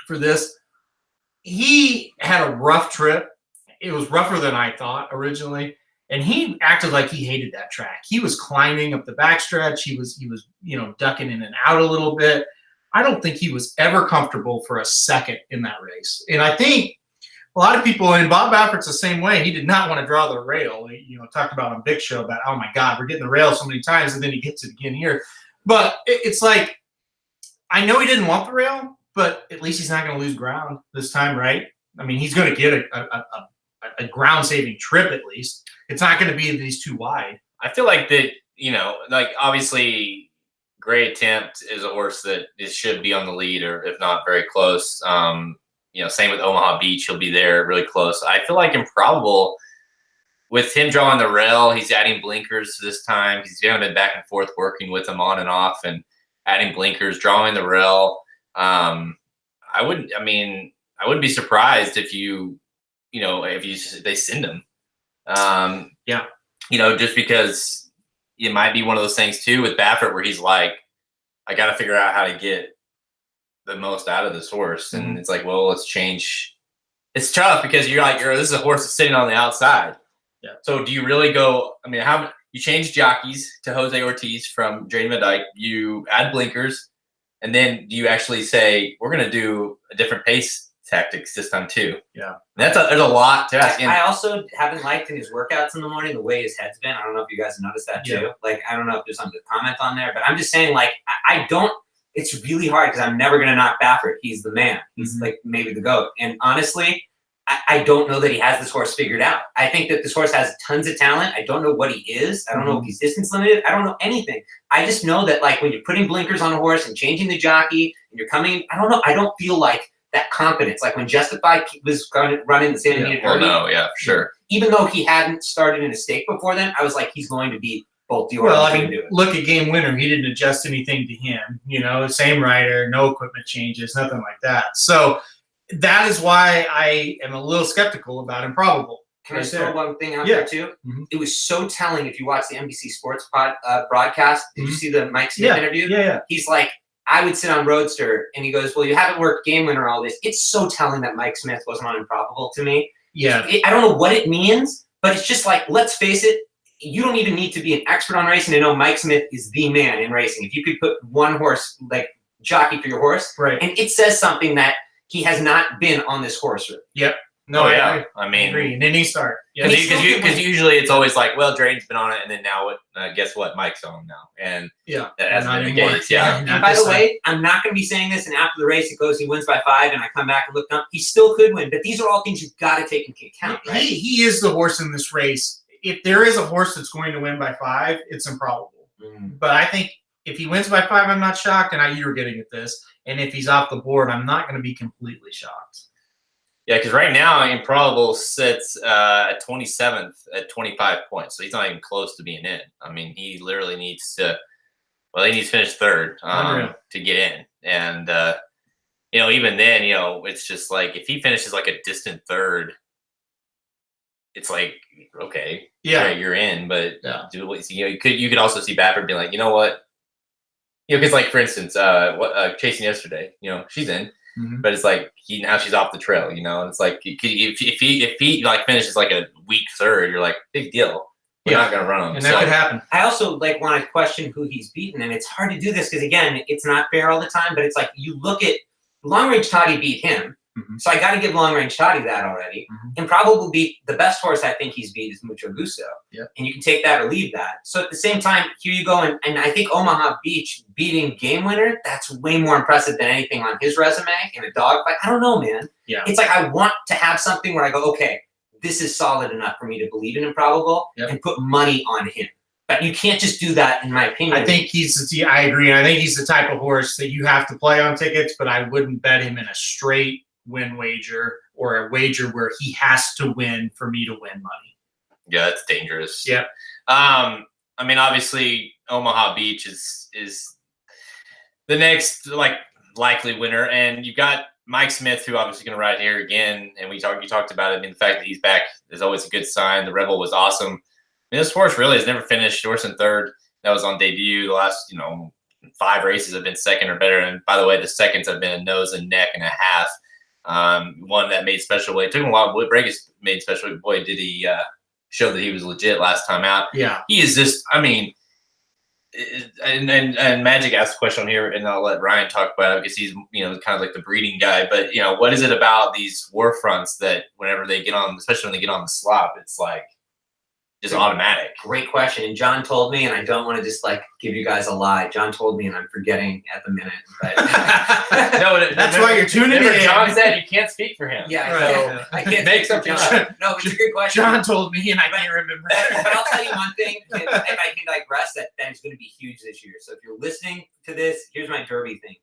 for this. He had a rough trip. It was rougher than I thought originally. And he acted like he hated that track. He was climbing up the backstretch. He was ducking in and out a little bit. I don't think he was ever comfortable for a second in that race. And I think a lot of people, and Bob Baffert's the same way, he did not want to draw the rail. He, talked about on Big Show about, oh my God, we're getting the rail so many times, and then he gets it again here. But it's like, I know he didn't want the rail, but at least he's not going to lose ground this time, right? I mean, he's going to get a ground-saving trip at least. It's not going to be these too wide. I feel like that, obviously Great Attempt is a horse that should be on the lead, or if not very close. Same with Omaha Beach. He'll be there really close. I feel like Improbable, with him drawing the rail, he's adding blinkers this time. He's been back and forth working with him on and off and adding blinkers, drawing the rail. I wouldn't be surprised if they send him. Just because it might be one of those things too with Baffert where he's like, I got to figure out how to get the most out of this horse. And it's like, well, let's change. It's tough because you're like, this is a horse that's sitting on the outside. Yeah. So do you really go, how you change jockeys to Jose Ortiz from Drayden Van Dyke, you add blinkers, and then do you actually say, we're going to do a different pace tactics this time too? Yeah. There's a lot to ask. I also haven't liked in his workouts in the morning the way his head's been. I don't know if you guys noticed that too. Yeah. Like, I don't know if there's something to comment on there, but I'm just saying, like, I don't. It's really hard because I'm never going to knock Baffert. He's the man. He's like maybe the GOAT. And honestly, I don't know that he has this horse figured out. I think that this horse has tons of talent. I don't know what he is. I don't know if he's distance limited. I don't know anything. I just know that, like, when you're putting blinkers on a horse and changing the jockey and you're coming, I don't know. I don't feel like that confidence. Like when Justify was running the San Antonio Derby. No, yeah, for sure. Even though he hadn't started in a stake before then, I was like, he's going to be both the Well, do it. Look at Game Winner. He didn't adjust anything to him. Same rider, no equipment changes, nothing like that. So that is why I am a little skeptical about Improbable. Can I throw one thing out there too? It was so telling if you watch the NBC Sports broadcast. Did you see the Mike Smith interview? Yeah. He's like, I would sit on Roadster, and he goes, well, you haven't worked Game Winner all this. It's so telling that Mike Smith wasn't on Improbable to me. Yeah. I don't know what it means, but it's just like, let's face it, you don't even need to be an expert on racing to know Mike Smith is the man in racing. If you could put one horse, like jockey for your horse, right, and it says something that he has not been on this horse really. Yep. No, I agree. And then he started. Yeah, because usually it's always like, well, Drayden's been on it, and then now what? Guess what? Mike's on now, and that hasn't been the case. Yeah. And by the way, I'm not going to be saying this, and after the race, it goes, he wins by 5, and I come back and look up, he still could win. But these are all things you've got to take into account, right? He is the horse in this race. If there is a horse that's going to win by 5, it's Improbable. But I think if he wins by 5, I'm not shocked, and you were getting at this. And if he's off the board, I'm not going to be completely shocked. Yeah, because right now Improbable sits at 27th at 25 points, so he's not even close to being in. I mean, he literally needs to finish 3rd to get in, and even then, it's just like if he finishes like a distant 3rd, it's like, okay, yeah, you're in, but you could also see Baffert being like, you know what, because like for instance, Chasing Yesterday, she's in. but it's like now she's off the trail, you know. And it's like if he like finishes like a weak third, you're like, big deal. We're not gonna run him, and that could happen. I also like want to question who he's beaten, and it's hard to do this because again, it's not fair all the time. But it's like you look at Long Range Toddy beat him, so I got to give Long Range Toddy that already, and probably beat the best horse I think he's beat is Mucho Gusto, and you can take that or leave that. So at the same time, here you go, and I think Omaha Beach beating Game Winner, that's way more impressive than anything on his resume in a dogfight. I don't know, man. Yeah, it's like I want to have something where I go, okay, this is solid enough for me to believe in Improbable and put money on him. But you can't just do that, in my opinion. I think I agree. I think he's the type of horse that you have to play on tickets, but I wouldn't bet him in a straight win wager or a wager where he has to win for me to win money. Yeah, that's dangerous. Yeah. I mean, obviously, Omaha Beach is the next likely winner, and you've got Mike Smith, who obviously going to ride here again, and you talked about it. I mean, the fact that he's back is always a good sign. The Rebel was awesome. I mean, this horse really has never finished horse in third. That was on debut. The last 5 races have been second or better, and by the way, the seconds have been a nose and neck and a half. One that made special weight. It took him a while. Bregus made special weight. Boy, did he show that he was legit last time out. Yeah, he is just. I mean. And Magic asked a question here, and I'll let Ryan talk about it because he's kind of like the breeding guy. But what is it about these war fronts that whenever they get on, especially when they get on the slop, it's like just automatic? Great question. And John told me, and I don't want to just give you guys a lie. John told me, and I'm forgetting at the minute. But no, that's why you're tuning in. John said you can't speak for him. Yeah, right. So I can't make something up. No, it's a good question. John told me, and I can't remember. But I'll tell you one thing, if I can digress, that is going to be huge this year. So if you're listening to this, here's my Derby thing.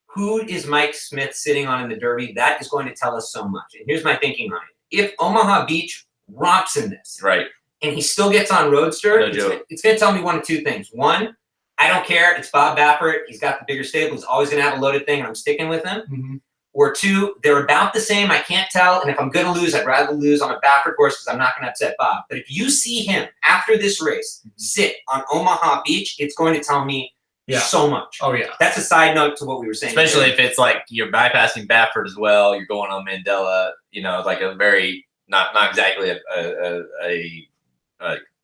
Who is Mike Smith sitting on in the Derby? That is going to tell us so much. And here's my thinking on it. If Omaha Beach romps in this, right, and he still gets on Roadster, it's going to tell me one of two things. One, I don't care. It's Bob Baffert. He's got the bigger stable. He's always going to have a loaded thing, and I'm sticking with him. Or two, they're about the same. I can't tell. And if I'm going to lose, I'd rather lose on a Baffert horse because I'm not going to upset Bob. But if you see him after this race sit on Omaha Beach, it's going to tell me so much. Oh, yeah. That's a side note to what we were saying. Especially if it's like you're bypassing Baffert as well. You're going on Mandela, like a very, not exactly a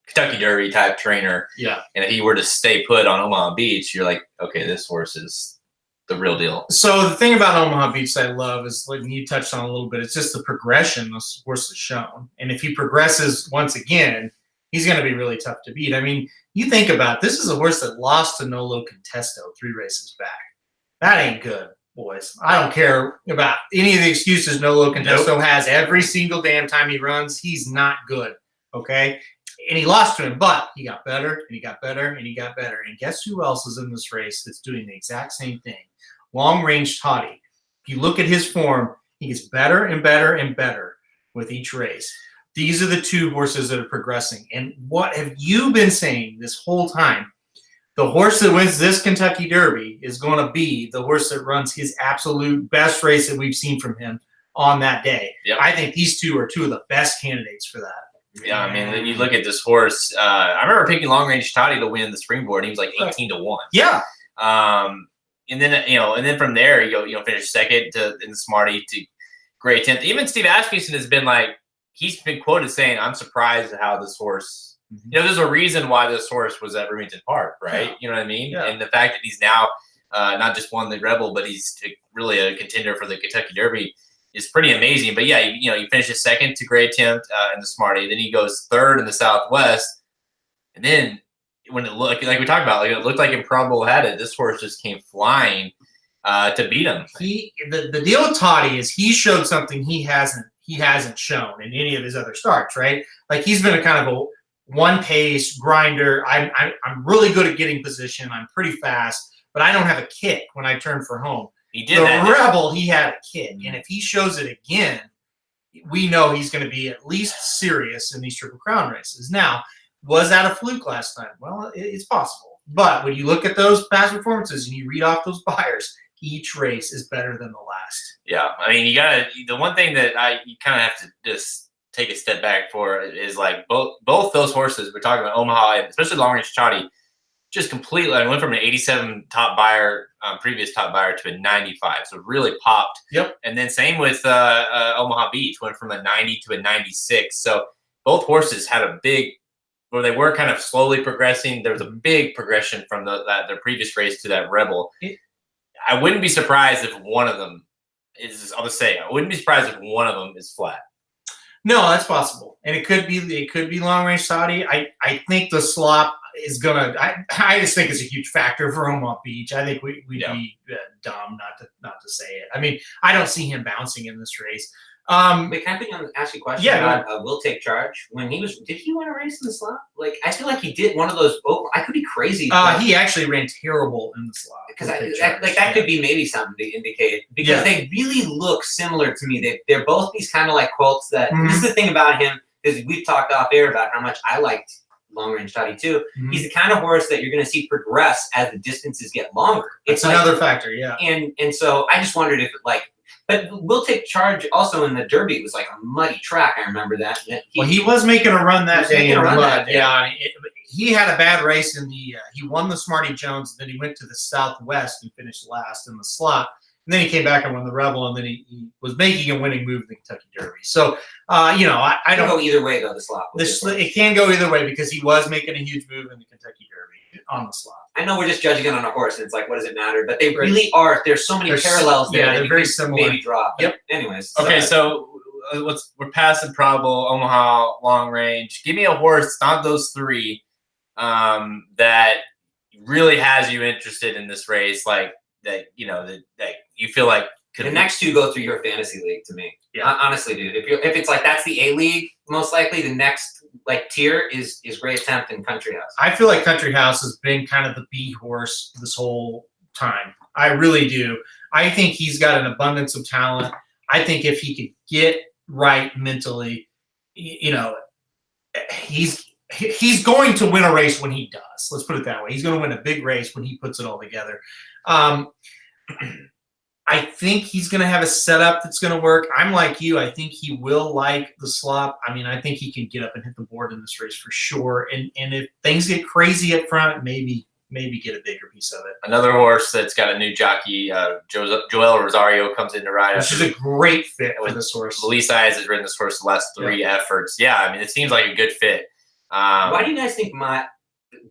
Kentucky Derby type trainer. Yeah. And if he were to stay put on Omaha Beach, you're like, okay, this horse is the real deal. So the thing about Omaha Beach that I love is, like you touched on a little bit, it's just the progression this horse has shown. And if he progresses once again, he's going to be really tough to beat. I mean, you think about it, this is a horse that lost to Nolo Contesto 3 races back. That ain't good, boys. I don't care about any of the excuses Nolo Contesto has every single damn time he runs. He's not good, okay? And he lost to him, but he got better, and he got better, and he got better. And guess who else is in this race that's doing the exact same thing? Long Range Toddy. If you look at his form, he gets better and better and better with each race. These are the 2 horses that are progressing. And what have you been saying this whole time? The horse that wins this Kentucky Derby is going to be the horse that runs his absolute best race that we've seen from him on that day. Yep. I think these 2 are 2 of the best candidates for that. Yeah, I mean, you look at this horse. I remember picking Long Range Toddy to win the Springboard. And he was like 18-1. Yeah. And then from there you go finish second in the Smarty to great 10th. Even Steve Asmussen has been he's been quoted saying, "I'm surprised at how this horse." There's a reason why this horse was at Remington Park, right? Yeah. You know what I mean? Yeah. And the fact that he's now not just won the Rebel, but he's really a contender for the Kentucky Derby is pretty amazing. But yeah, he finishes second to great attempt in the Smarty. Then he goes third in the Southwest, and then when it looked like we talked about, it looked like Improbable had it. This horse just came flying to beat him. The deal with Toddy is he showed something he hasn't shown in any of his other starts, right? Like he's been a kind of a one pace grinder. I'm really good at getting position. I'm pretty fast, but I don't have a kick when I turn for home. He did the that. Rebel, he had a kick, and if he shows it again, we know he's going to be at least serious in these Triple Crown races. Now, was that a fluke last time? Well, it's possible. But when you look at those past performances and you read off those buyers, each race is better than the last. Yeah, I mean, the one thing that you kind of have to just take a step back for is both those horses we're talking about, Omaha, and especially Long Range Toddy, just completely. I went from an 87 top buyer, previous top buyer, to a 95. So it really popped. Yep. And then same with Omaha Beach, went from a 90 to a 96. So both horses had a big, where they were kind of slowly progressing. There was a big progression from their previous race to that Rebel. I wouldn't be surprised if one of them is. I'll just say, I wouldn't be surprised if one of them is flat. No, that's possible, and it could be long range Saudi. I think the slop is gonna. I just think it's a huge factor for Omaha Beach. I think we'd be dumb not to say it. I mean, I don't see him bouncing in this race. Wait, can I ask you a question? Yeah. About Will Take Charge. When did he win a race in the slot? Like, I feel like he did one of those. Oh, I could be crazy. He actually ran terrible in the slot. Because that could be maybe something to indicate, because they really look similar to me. They're both these kind of like colts that. This is the thing about him, is we've talked off air about how much I liked Long Range Toddy too. He's the kind of horse that you're going to see progress as the distances get longer. It's another factor, yeah. And so I just wondered if but Will Take Charge also in the Derby was like a muddy track. I remember that. He was making a run that day in the mud. Yeah. He had a bad race in the. He won the Smarty Jones, then he went to the Southwest and finished last in the slot. And then he came back and won the Rebel, and then he was making a winning move in the Kentucky Derby. So, I don't go either way though. The slot. It can go either way, because he was making a huge move in the Kentucky Derby on the slot. I know we're just judging it on a horse, and it's like, what does it matter? But they really are. There's so many parallels there. Yeah, they're very similar. Maybe drop. Yep. Anyways. Okay, so we're past the probable Omaha Long Range. Give me a horse, not those three, that really has you interested in this race, like that you feel like the next two go through your fantasy league to me. Yeah, honestly, dude. If it's like that's the A league, most likely the next tier is Great Attempt and Country House. I feel like Country House has been kind of the B horse this whole time. I really do. I think he's got an abundance of talent. I think if he could get right mentally, he's going to win a race when he does. Let's put it that way. He's going to win a big race when he puts it all together. I think he's going to have a setup that's going to work. I'm like you. I think he will like the slop. I mean, I think he can get up and hit the board in this race for sure. And if things get crazy up front, maybe get a bigger piece of it. Another horse that's got a new jockey, Joel Rosario, comes in to ride. Which is a great fit with this horse. Luis Ayes has ridden this horse the last three efforts. Yeah, I mean, it seems like a good fit. Why do you guys think Mott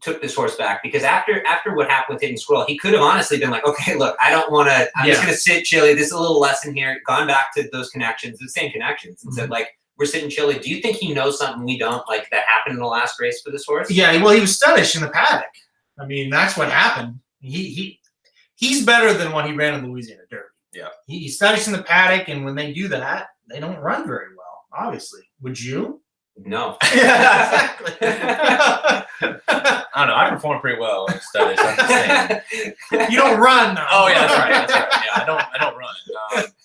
took this horse back? Because after what happened with Hidden Squirrel, he could have honestly been like, okay, look, I don't want to. I'm just going to sit chilly. This is a little lesson here. Gone back to those connections, the same connections, and said like, we're sitting chilly. Do you think he knows something we don't, like that happened in the last race for this horse? Yeah, well, he was studdish in the paddock. I mean, that's what happened. He's better than what he ran in the Louisiana Derby. Yeah, he's studdish in the paddock, and when they do that, they don't run very well. Obviously, would you? No. Exactly. I don't know. I perform pretty well in studies. I'm just saying. You don't run, though. Oh yeah, that's right. Yeah, I don't run.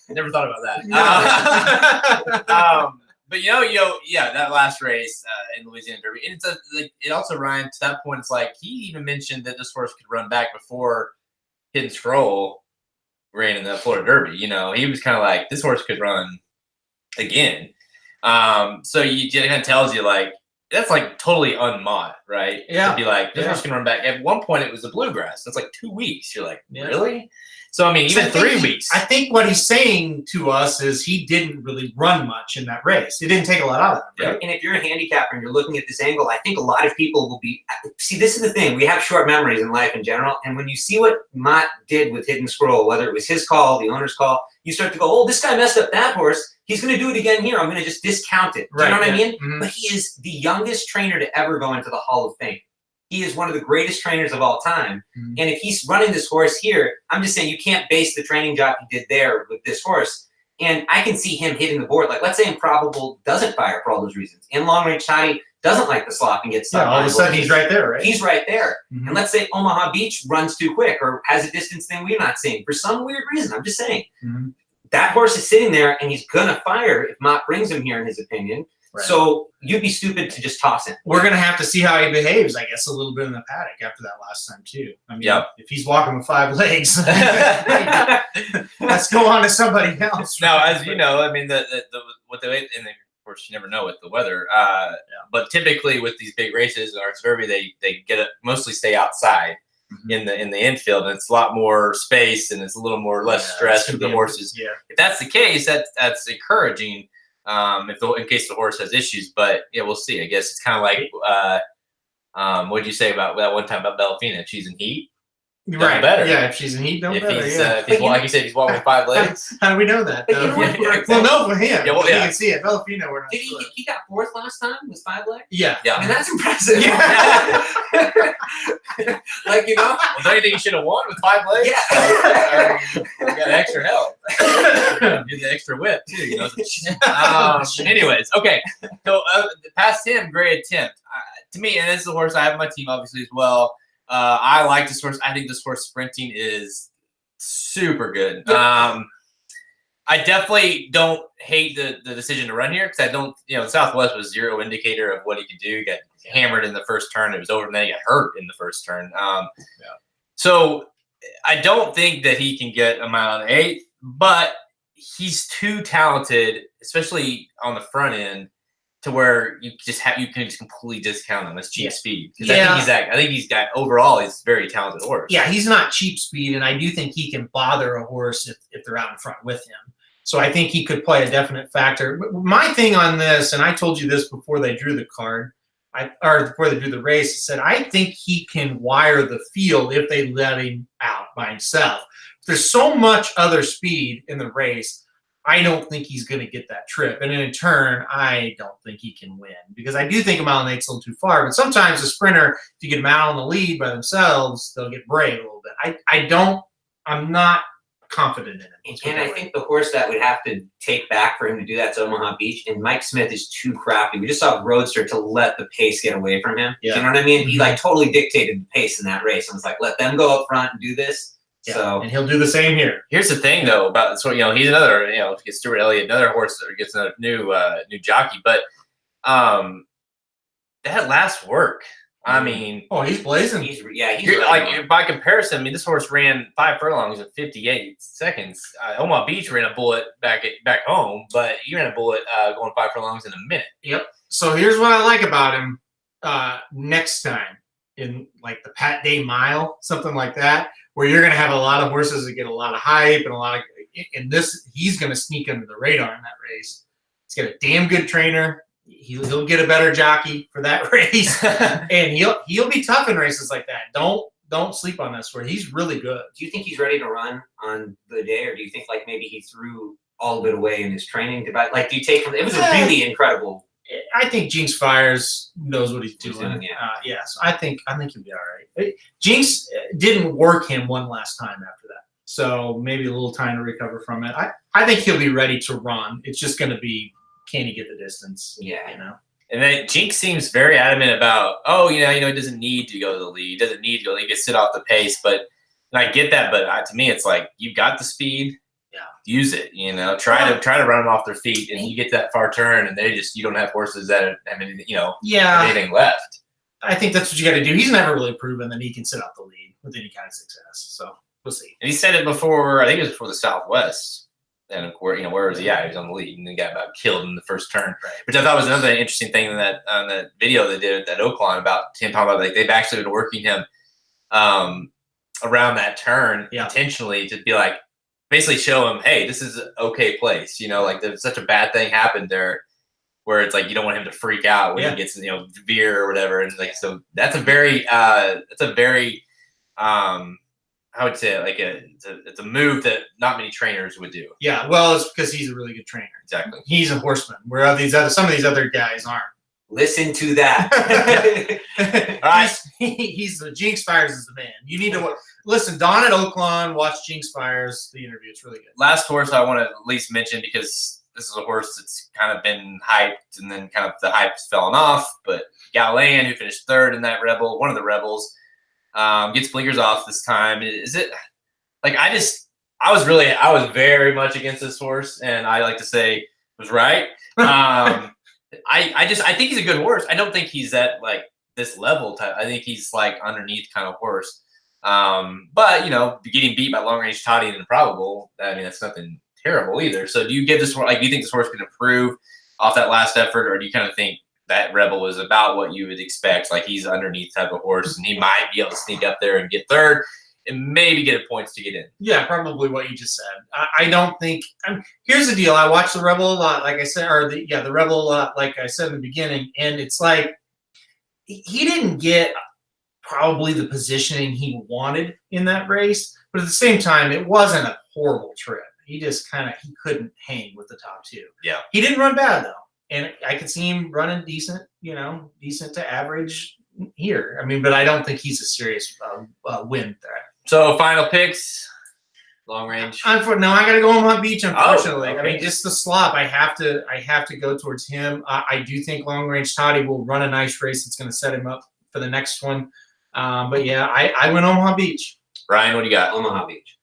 Never thought about that. But that last race in Louisiana Derby, and it also, Ryan, to that point, it's like he even mentioned that this horse could run back before Hidden Scroll ran in the Florida Derby. He was kind of like, this horse could run again. So it kind of tells you like that's like totally unmod, right? Yeah. To be like, this horse can run back. At one point, it was the bluegrass. That's like 2 weeks. You're like, really? So I mean, even 3 weeks. I think what he's saying to us is he didn't really run much in that race. It didn't take a lot out of him. Right? And if you're a handicapper and you're looking at this angle, I think a lot of people will be. See, this is the thing. We have short memories in life in general, and when you see what Mott did with Hidden Scroll, whether it was his call, the owner's call, you start to go, "Oh, this guy messed up that horse. He's going to do it again here. I'm going to just discount it." Do you know what I mean? Mm-hmm. But he is the youngest trainer to ever go into the Hall of Fame. He is one of the greatest trainers of all time. Mm-hmm. And if he's running this horse here, I'm just saying you can't base the training job he did there with this horse. And I can see him hitting the board. Like, let's say Improbable doesn't fire for all those reasons. And Long Range Toddy doesn't like the slop and gets stuck. Yeah, all of a sudden he's right there, right? He's right there. Mm-hmm. And let's say Omaha Beach runs too quick or has a distance thing we're not seeing for some weird reason. I'm just saying. Mm-hmm. That horse is sitting there and he's going to fire if Mott brings him here, in his opinion. Right. So you'd be stupid to just toss him. We're going to have to see how he behaves, I guess, a little bit in the paddock after that last time, too. I mean, if he's walking with 5 legs, let's go on to somebody else. Now, as you know, I mean, we're course, you never know with the weather. But typically with these big races in Arts Derby, they mostly stay outside in the infield, and it's a lot more space and it's a little more less stress for the horses. If that's the case, that's encouraging. In case the horse has issues, but yeah, we'll see. I guess it's kind of like what did you say about that one time about Bellafina? If she's in heat, Right. better. Yeah, if she's in heat, don't better. If he's like you said, he's walking with 5 legs. How do we know that? But you know what? Well, no, for him. Yeah, well, You can see it. Bellafina, we're not Did sure. he got 4th last time with 5 legs? Yeah. I mean, that's impressive. Yeah. Like, you know. Was there anything you should have won with 5 legs? Yeah. You got extra help. Did the extra whip too. You know. Anyways, okay. So past him, great attempt. To me, and this is the horse I have on my team, obviously as well. I like this horse. I think this horse sprinting is super good. I definitely don't hate the decision to run here because I don't, Southwest was 0 indicator of what he could do. He got hammered in the first turn. It was over, and then he got hurt in the first turn. So I don't think that he can get a mile and 1/8, but he's too talented, especially on the front end, to where you can just completely discount him as cheap speed. Because I think he's got overall he's a very talented horse. Yeah, he's not cheap speed, and I do think he can bother a horse if they're out in front with him. So I think he could play a definite factor. My thing on this, and I told you this before they drew the card, or before they drew the race, I said I think he can wire the field if they let him out by himself. There's so much other speed in the race. I don't think he's going to get that trip. And in turn, I don't think he can win because I do think a mile and 8's a little too far. But sometimes a sprinter, if you get them out on the lead by themselves, they'll get brave a little bit. I'm not confident in it. And I think the horse that would have to take back for him to do that is Omaha Beach. And Mike Smith is too crafty. We just saw Roadster to let the pace get away from him. Yeah. You know what I mean? He totally dictated the pace in that race. And was like, let them go up front and do this. Yeah, so and he'll do the same here. Here's the thing, though, about he's another gets Stuart Elliott, another horse that gets another new jockey, but that last work. I mean, he's blazing. He's like by comparison. I mean, this horse ran 5 furlongs in 58 seconds. Omaha Beach ran a bullet back home, but you ran a bullet going 5 furlongs in a minute. Yep. So here's what I like about him. Next time in like the Pat Day Mile, something like that, where you're going to have a lot of horses that get a lot of hype and a lot of, and he's going to sneak under the radar in that race. He's got a damn good trainer. He'll get a better jockey for that race, and he'll be tough in races like that. Don't sleep on this where he's really good. Do you think he's ready to run on the day, or do you think like maybe he threw all of it away in his training? Do you take him? It was a really incredible. I think Jinx Fires knows what he's doing. So I think he'll be all right. Jinx didn't work him one last time after that, so maybe a little time to recover from it. I think he'll be ready to run. It's just going to be, can he get the distance? Yeah, And then Jinx seems very adamant about, he doesn't need to go to the lead. He doesn't need to go. He can sit off the pace, but and I get that. But to me, it's like you've got the speed. Yeah, use it. Try to run them off their feet, and you get that far turn, and you don't have horses that have anything left. I think that's what you got to do. He's never really proven that he can sit off the lead with any kind of success. So we'll see. And he said it before. I think it was before the Southwest. And of course, where was he? Yeah, he was on the lead, and then got about killed in the first turn, which I thought was another interesting thing in that video they did at Oaklawn about him talking about they've actually been working him around that turn intentionally to be like. Basically show him, hey, this is an okay place. There's such a bad thing happened there where it's like you don't want him to freak out when he gets, veer or whatever. And so that's a very I would say it's a move that not many trainers would do. Yeah, well, it's because he's a really good trainer. Exactly. He's a horseman, where some of these other guys aren't. Listen to that. All right. He's the Jinx Fires is the man. You need to listen. Don at Oaklawn, watch Jinx Fires. The interview, it's really good. Last horse I want to at least mention because this is a horse that's kind of been hyped and then kind of the hype's fallen off. But Galilean, who finished 3rd in that Rebel, one of the Rebels, gets blinkers off this time. Is it like I was very much against this horse, and I like to say was right. I think he's a good horse. I don't think he's at like this level type. I think he's like underneath kind of horse. But getting beat by long range Toddy and Improbable, I mean that's nothing terrible either. So do you give this horse do you think this horse can improve off that last effort, or do you kind of think that Rebel was about what you would expect? Like he's underneath type of horse, and he might be able to sneak up there and get third, and maybe get a points to get in. Yeah, probably what you just said. I don't think. Here's the deal. I watched the Rebel a lot, like I said, or the Rebel a lot, like I said in the beginning, and it's like he didn't get probably the positioning he wanted in that race, but at the same time, it wasn't a horrible trip. He just he couldn't hang with the top two. Yeah, he didn't run bad though, and I could see him running decent, decent to average here. I mean, but I don't think he's a serious win threat. So final picks, long range. No, I got to go Omaha Beach. Unfortunately, okay. I mean, just the slop. I have to go towards him. I do think Long Range Toddy will run a nice race. It's going to set him up for the next one. But yeah, I went Omaha Beach. Ryan, what do you got? Omaha Beach.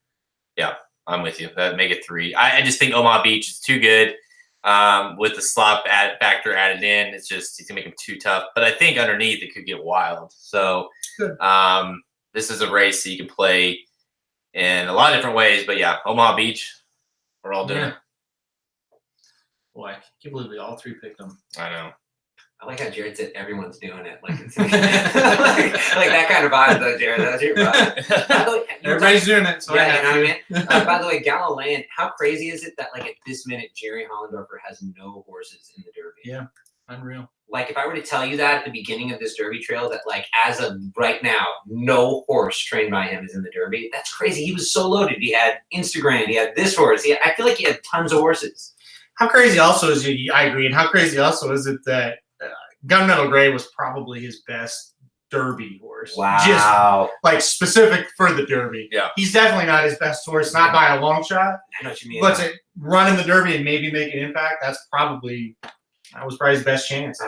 Yeah, I'm with you. That make it 3. I just think Omaha Beach is too good. With the slop factor added in, it's gonna make him too tough. But I think underneath it could get wild. So this is a race that you can play in a lot of different ways. But yeah, Omaha Beach, we're all doing it. Boy, I can't believe we all 3 picked them. I know. I like how Jared said everyone's doing it. Like, it's, like that kind of vibe, though, Jared. That was your vibe. Everybody's doing it. So yeah, you know what I mean? By the way, Galilean, how crazy is it that, like, at this minute, Jerry Hollendorfer has no horses in the Derby? Yeah, unreal. Like, if I were to tell you that at the beginning of this Derby trail, that, like, as of right now, no horse trained by him is in the Derby, that's crazy. He was so loaded. He had Instagram. He had this horse. I feel like he had tons of horses. How crazy also is it? I agree. And how crazy also is it that Gunmetal Gray was probably his best Derby horse. Wow. Just like specific for the Derby. Yeah. He's definitely not his best horse, not by a long shot. I know what you mean. But to run in the Derby and maybe make an impact, that was probably his best chance.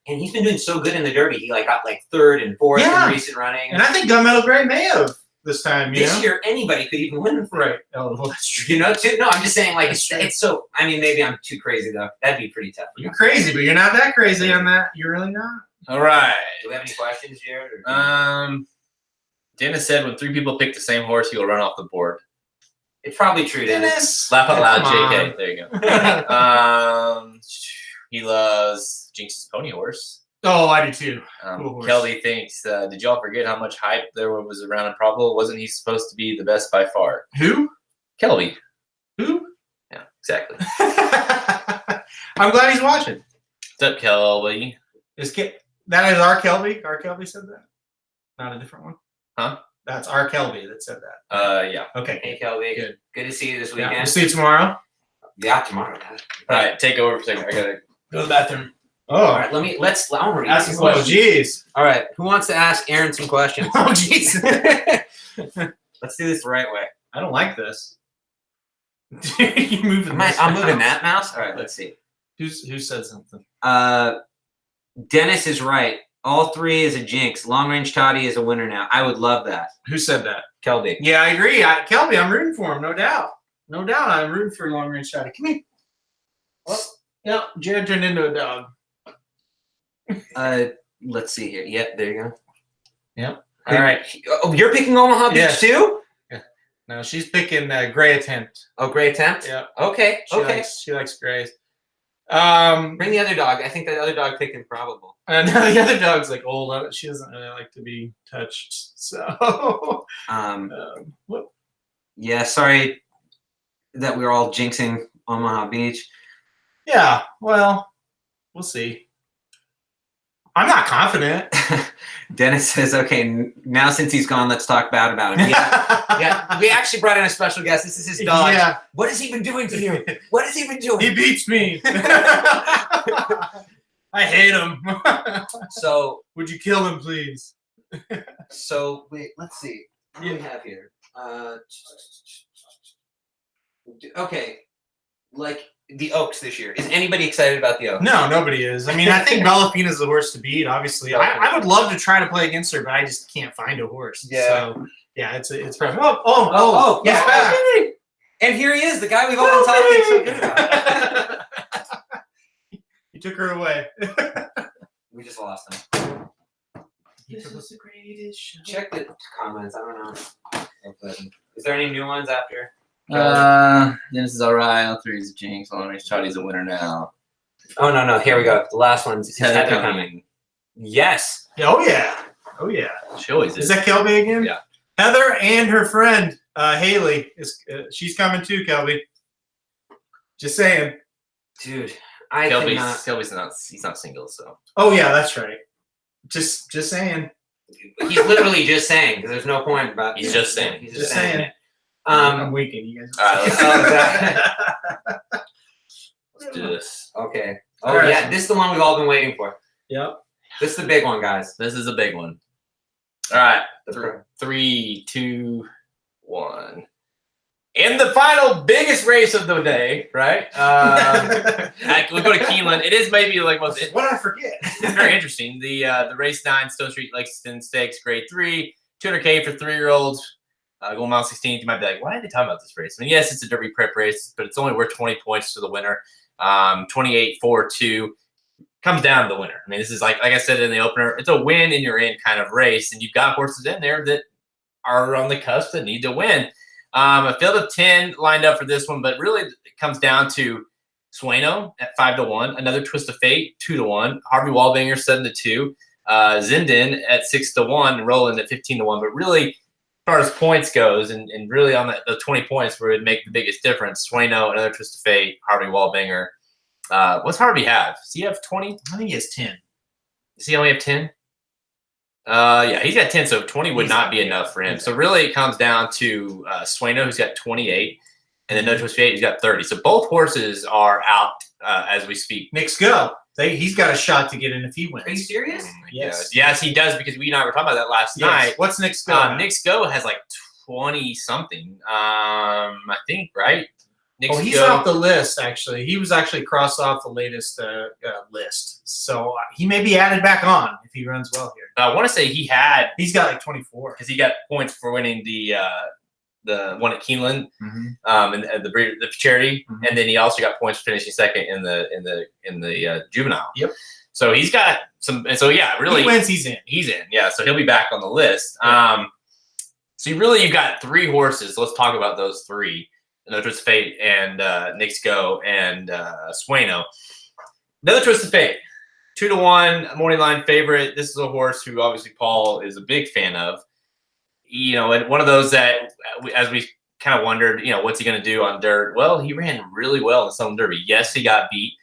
And he's been doing so good in the Derby. He got 3rd and 4th in recent running. And I think Gunmetal Gray may have this time. This year, anybody could even win. Right. Oh, well, that's true. Too. No, I'm just saying, like, it's so. I mean, maybe I'm too crazy though. That'd be pretty tough. You're crazy, but you're not that crazy on that. You're really not. All right. Do we have any questions, Jared? Or Dennis said when 3 people pick the same horse, he will run off the board. It's probably true, Dennis. Laugh out loud, Come JK. on. There you go. He loves Jinx's pony horse. Oh, I do too. Cool horse. Kelly thinks, did y'all forget how much hype there was around Improbable? Wasn't he supposed to be the best by far? Who? Kelby. Who? Yeah, exactly. I'm glad he's watching. What's up, Kelby? That is our Kelby. Our Kelby said that. Not a different one. Huh? That's our Kelby that said that. Yeah. Okay. Hey, Kelby. Good to see you this weekend. We'll see you tomorrow. Yeah, tomorrow. All right, take over for a second. I gotta go to the bathroom. Oh, all right. Let's. I want to read ask some some questions. questions. All right. Who wants to ask Aaron some questions? Oh, jeez. Let's do this the right way. I don't like this. You're moving. I'm moving that mouse. All right. Let's see. Who said something? Dennis is right. All 3 is a jinx. Long Range Toddy is a winner now. I would love that. Who said that? Kelby. Yeah, I agree. Kelby, I'm rooting for him, no doubt. No doubt, I'm rooting for Long Range Toddy. Come here. Well, yeah, Jared turned into a dog. Let's see here. Yep, there you go. Yep. All right. Oh, you're picking Omaha Beach too? Yeah. No, she's picking Gray Attempt. Oh, Gray Attempt? Yeah. Okay. She likes Grays. Bring the other dog. I think the other dog picked Improbable. No, the other dog's like old. She doesn't really like to be touched. So. What? Yeah. Sorry that we're all jinxing Omaha Beach. Yeah. Well, we'll see. I'm not confident. Dennis says, okay, now since he's gone, let's talk bad about him. Yeah. We actually brought in a special guest. This is his dog. Yeah. What has he been doing to you? What has he been doing? He beats me. I hate him. So, would you kill him, please? So, wait, let's see. What do we have here? Okay. Like, the Oaks this year. Is anybody excited about the Oaks? No, nobody is. I mean, I think Bellafina's the horse to beat, obviously. Okay. I would love to try to play against her, but I just can't find a horse. Yeah. So, yeah, it's rough. Oh, yeah. he's back. And here he is, the guy we've all been talking so good about. He took her away. We just lost him. This is the greatest show. Check the comments. I don't know. Is there any new ones after? Dennis is all right. All 3 is a jinx. Long Range Toddy's a winner now. Oh no! Here we go. The last one's Heather Heather coming. coming. Yes. Oh yeah. Oh yeah. She always Is is. that Kelby again? Yeah. Heather and her friend Haley she's coming too, Kelby. Just saying. Dude, I cannot. Kelby's not. He's not single, so. Oh yeah, that's right. Just saying. He's literally just saying because there's no point about. He's just saying. He's Just saying. saying. It. I'm weakening you guys. All right, let's do this. Okay. Oh All right. yeah, this is the one we've all been waiting for. Yep. This is the big one, guys. This is a big one. All right. The 3, 2, 1. In the final biggest race of the day, right? We'll go to Keeneland. It is maybe like What did I forget? it's very interesting. The race 9 Stone Street Lexington Stakes Grade 3, 200K for 3-year-olds. Going mile 16. You might be like, why are they talking about this race? I mean, yes, it's a Derby prep race, but it's only worth 20 points to the winner. 28-4-2 comes down to the winner. I mean, this is like I said in the opener, it's a win and you're in kind of race, and you've got horses in there that are on the cusp that need to win. A field of 10 lined up for this one, but really it comes down to Sueno at 5-1, Another Twist of Fate 2-1, Harvey Wallbanger 7-2, Zindan at 6-1, Roland at 15-1. But really, as far as points goes, and really on the 20 points where it would make the biggest difference, Sueno, Another Twist of Fate, Harvey Wallbanger. What's Harvey have? Does he have 20? I think he has 10. Does he only have 10? Yeah, he's got 10, so 20 would not be enough for him. So really it comes down to Sueno, who's got 28, and then No Twist of Fate, who's got 30. So both horses are out as we speak. Nick's go. He's got a shot to get in if he wins. Are you serious? Yes. Yes, he does, because we and I were talking about that last night. What's Nick's go? Nick's go has like 20-something, I think, right? Nick's he's go. off the list, actually. He was actually crossed off the latest list. So he may be added back on if he runs well here. I want to say He's got like 24. because he got points for winning the one at Keeneland, and the charity, and then he also got points for finishing second in the juvenile. Yep. So he's got some. And so yeah, really, He wins, he's in. He's in. Yeah. So he'll be back on the list. So you've got 3 horses. Let's talk about those 3. Another Twist of Fate and Nick's Go and Sueno. Another Twist of Fate, 2-1 morning line favorite. This is a horse who obviously Paul is a big fan of. You know, and one of those that, as we kind of wondered, you know, what's he going to do on dirt? Well, he ran really well in the Southern Derby. Yes, he got beat,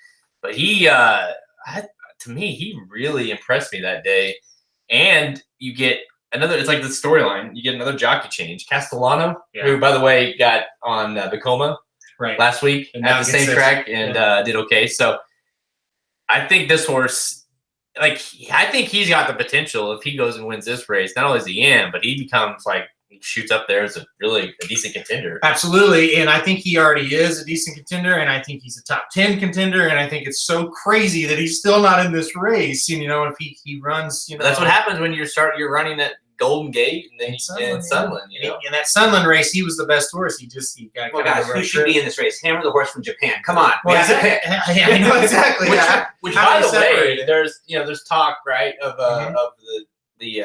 but to me, he really impressed me that day. And you get another, it's like the storyline. You get another jockey change. Castellano, who, by the way, got on Vekoma last week at the same track and did okay. So I think this horse, I think he's got the potential if he goes and wins this race. Not only is he in, but he becomes he shoots up there as a decent contender. Absolutely. And I think he already is a decent contender. And I think he's a top 10 contender. And I think it's so crazy that he's still not in this race. You know, if he runs, you know. That's what happens when you're running at Golden Gate and then Sunland. You know? In that Sunland race, he was the best horse. He got guys, who should be in this race? Hammer the horse from Japan. Come on. We have to pick. Yeah, I know exactly. Which by the way, there's talk, right, of the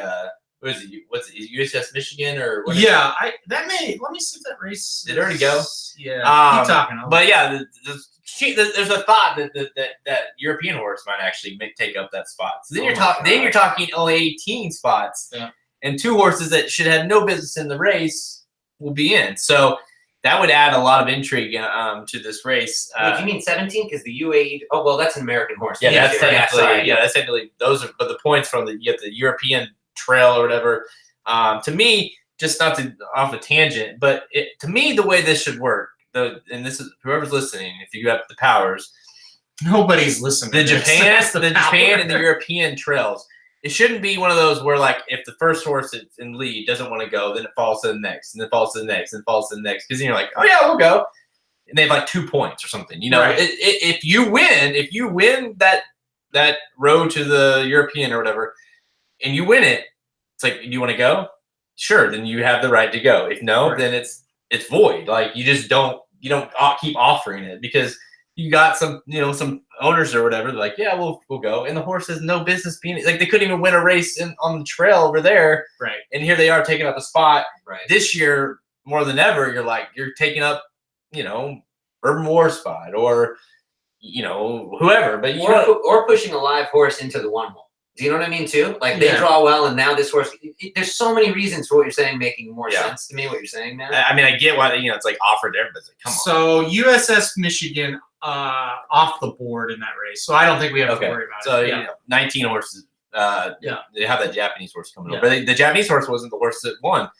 what is it? What's it, USS Michigan or what? Yeah, let me see if that race did it already go? Yeah, keep talking. But yeah, there's a thought that European horse might actually take up that spot. So then you're talking only 18 spots. Yeah. And 2 horses that should have no business in the race will be in. So that would add a lot of intrigue to this race. Wait, do you mean 17? Because the UAE. Oh well, that's an American horse. Yeah, that's technically those are. But the points from the European trail or whatever. To me, just not to off a tangent, but to me the way this should work. And this is whoever's listening. If you have the powers, nobody's listening. The Japan and the European trails. It shouldn't be one of those where, if the first horse that's in lead doesn't want to go, then it falls to the next, and then falls to the next, and falls to the next. Because then you're like, oh yeah, we'll go, and they have 2 points or something. You know, right. If you win that road to the European or whatever, and you win it, it's like, you want to go? Sure, then you have the right to go. If no, right. Then it's void. You just don't keep offering it because you got some owners or whatever. They're like, yeah, we'll go. And the horse has no business being they couldn't even win a race on the trail over there. Right. And here they are taking up a spot. Right. This year, more than ever, you're taking up, Urban War spot or, whoever. But or pushing a live horse into the 1-hole. Do you know what I mean too? Like they draw well, and now this horse. There's so many reasons for what you're saying making more sense to me. What you're saying, man. I mean, I get why it's like offered there, but come on. So USS Michigan off the board in that race, so I don't think we have to worry about it. So 19 horses. They have that Japanese horse coming over. The Japanese horse wasn't the horse that won.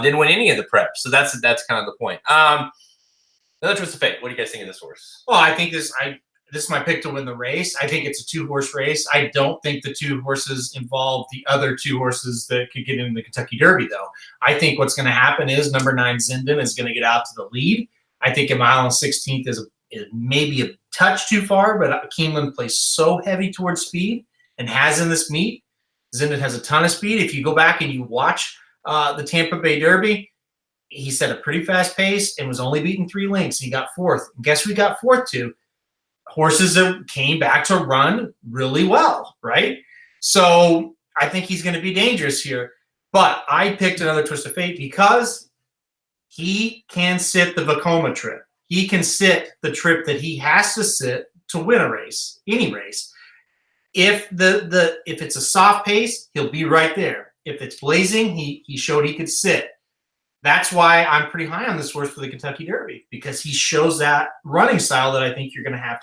Didn't win any of the preps, so that's kind of the point. Another twist of fate. What do you guys think of this horse? Well, I think this is my pick to win the race. I think it's a 2-horse race. I don't think the 2 horses involve the other 2 horses that could get in the Kentucky Derby, though. I think what's going to happen is number 9 Zindan is going to get out to the lead. I think a mile and 16th is maybe a touch too far, but Keeneland plays so heavy towards speed and has in this meet. Zindan has a ton of speed. If you go back and you watch the Tampa Bay Derby, he set a pretty fast pace and was only beaten 3 lengths. He got 4th. And guess who he got 4th to? Horses that came back to run really well, right? So I think he's going to be dangerous here. But I picked another twist of fate because he can sit the Vekoma trip. He can sit the trip that he has to sit to win a race, any race. If if it's a soft pace, he'll be right there. If it's blazing, he showed he could sit. That's why I'm pretty high on this horse for the Kentucky Derby, because he shows that running style that I think you're going to have.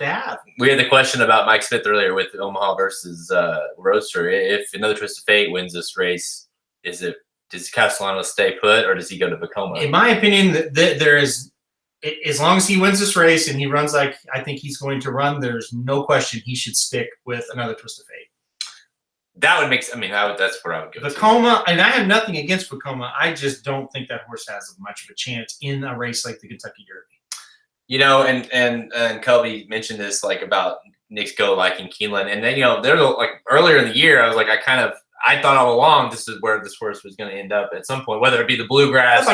We had the question about Mike Smith earlier with Omaha versus Roadster. If another twist of fate wins this race, does Castellano stay put or does he go to Vekoma? In my opinion, there is, as long as he wins this race and he runs like I think he's going to run, there's no question he should stick with another twist of fate. That would make sense. I mean, that's where I would go. Vekoma, and I have nothing against Vekoma. I just don't think that horse has much of a chance in a race like the Kentucky Derby. And Kelby mentioned this about Nick's go liking Keeneland, and then they're like earlier in the year, I was like, I thought all along this is where this horse was going to end up at some point, whether it be the Bluegrass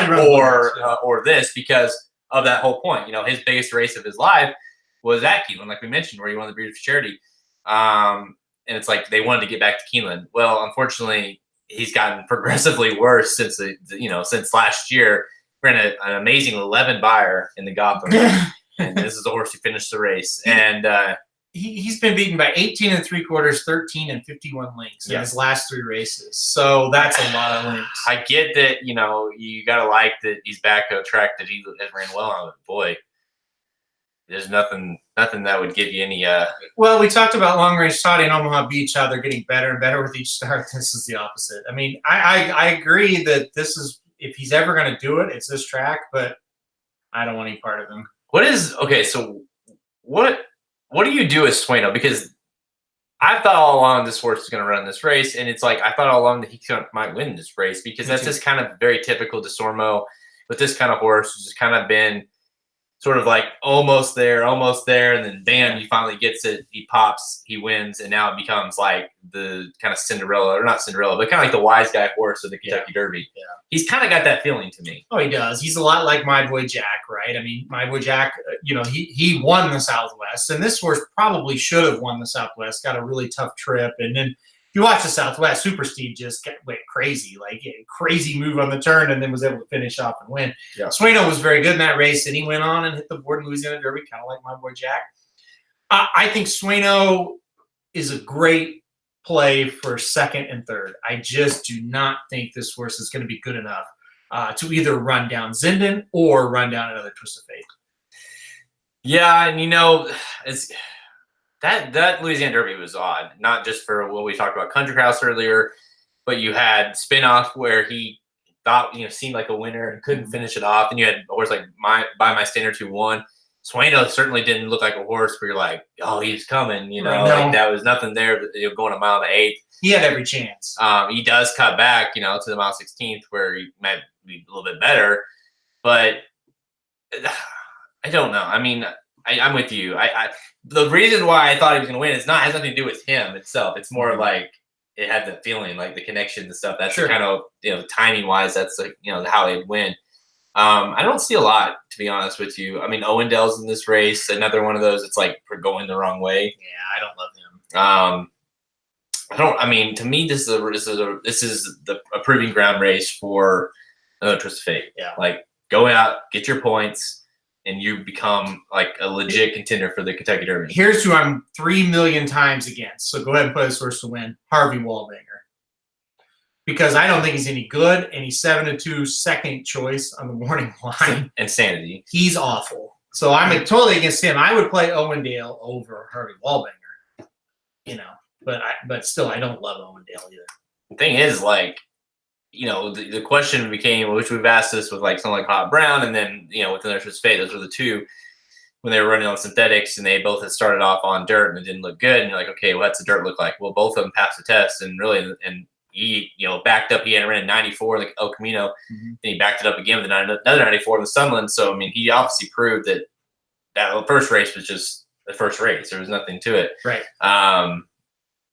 or this, because of that whole point. His biggest race of his life was at Keeneland, like we mentioned, where he won the Breeders' Charity. And it's like they wanted to get back to Keeneland. Well, unfortunately, he's gotten progressively worse since since last year. Ran an amazing 11 buyer in the Gotham, and this is the horse who finished the race. And he's been beaten by 18 3/4, 13 and 51 lengths in his last 3 races. So that's a lot of lengths. I get that you gotta like that he's back on a track that he has ran well on. But boy, there's nothing that would give you any. Well, we talked about Long Range Toddy and Omaha Beach, how they're getting better and better with each start. This is the opposite. I mean, I agree that this is, if he's ever going to do it, it's this track, but I don't want any part of him. So what do you do as Sueno? Because I thought all along this horse was going to run this race, and it's like I thought all along that he might win this race, because that's just kind of very typical DeSormo with this kind of horse, who's just kind of been sort of like almost there, and then bam, he finally gets it, he pops, he wins, and now it becomes like the kind of Cinderella, or not Cinderella, but kind of like the wise guy horse of the Kentucky Derby. Yeah. He's kind of got that feeling to me. Oh, he does. He's a lot like My Boy Jack, right? I mean, My Boy Jack, he won the Southwest, and this horse probably should have won the Southwest, got a really tough trip, and then you watch the Southwest, Super Steve just went crazy, crazy move on the turn, and then was able to finish off and win. Yeah. Sueno was very good in that race, and he went on and hit the board in Louisiana Derby, kind of like My Boy Jack. I think Sueno is a great play for second and third. I just do not think this horse is going to be good enough to either run down Zindan or run down another twist of fate. Yeah, and it's – That Louisiana Derby was odd, not just for what we talked about Country House earlier, but you had Spinoff where he thought, seemed like a winner and couldn't finish it off. And you had a horse like By My Standard who won. Sueno certainly didn't look like a horse where you're like, oh, he's coming, like that was nothing there, but going a mile to 8th. He had every chance. He does cut back, to the mile 16th where he might be a little bit better. But I don't know. I mean, I'm with you. The reason why I thought he was going to win has nothing to do with him itself. It's more like it had the feeling, like the connection and stuff. That's kind of timing wise. That's how they'd win. I don't see a lot, to be honest with you. I mean, Owendell's in this race, another one of those. It's like for going the wrong way. Yeah, I don't love him. I mean, to me, this is a proving ground race for another twist of fate. Yeah, like go out, get your points. and you become like a legit contender for the Kentucky Derby. Here's who I'm 3 million times against. So go ahead and put his first to win, Harvey Wallbanger. Because I don't think he's any good, and he's 7-2 second choice on the morning line. Insanity. He's awful. So I'm totally against him. I would play Owendale over Harvey Wallbanger. But still, I don't love Owendale either. The thing is, like, the question became, which we've asked this with like someone like Hot Brown, and then with Another Twist of Fate. Those were the two when they were running on synthetics, and they both had started off on dirt and it didn't look good. And you're like, okay, what's the dirt look like? Well, both of them passed the test, and really, and he backed up. He had ran a 94 like El Camino, and he backed it up again with another 94 in the Sunland. So I mean, he obviously proved that first race was just the first race. There was nothing to it. Right. I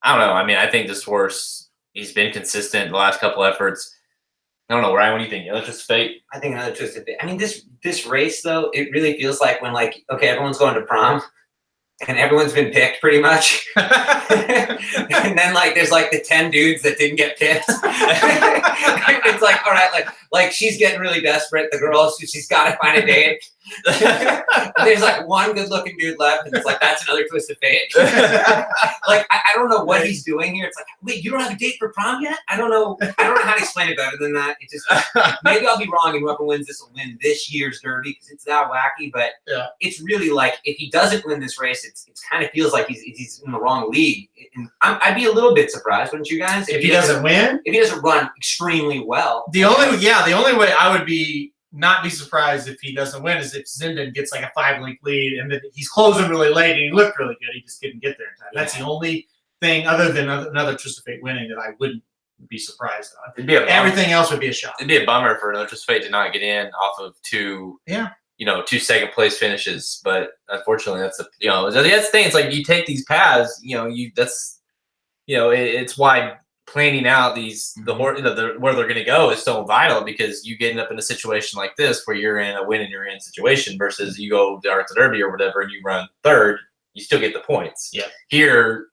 don't know. I mean, I think this horse, he's been consistent the last couple efforts. I don't know, Ryan. What do you think? Another Twist of Fate? I think Another Twist of Fate. I mean, this race though, it really feels like when everyone's going to prom, and everyone's been picked pretty much, and then there's the 10 dudes that didn't get picked. It's like, all right, like she's getting really desperate. The girl, she's got to find a date. There's one good-looking dude left, and it's that's another twist of fate. I don't know what he's doing here. It's wait, you don't have a date for prom yet? I don't know how to explain it better than that. It just maybe I'll be wrong, and whoever wins this will win this year's Derby because it's that wacky. But it's really if he doesn't win this race, it kind of feels like he's in the wrong league. And I'd be a little bit surprised, wouldn't you guys? If he doesn't win, if he doesn't run extremely well. The only way I would not be surprised if he doesn't win is if Zindon gets a 5-link lead and then he's closing really late and he looked really good. He just couldn't get there in time. That's the only thing other than Another Twist of Fate winning that I wouldn't be surprised on. Everything else would be a shock. It'd be a bummer for Another Twist of Fate to not get in off of two second place finishes. But unfortunately, that's the thing. It's you take these paths, it's why planning out where they're going to go is so vital, because you get up in a situation like this where you're in a win and you're in situation versus you go to Arts Derby or whatever and you run third, you still get the points. Yeah. Here,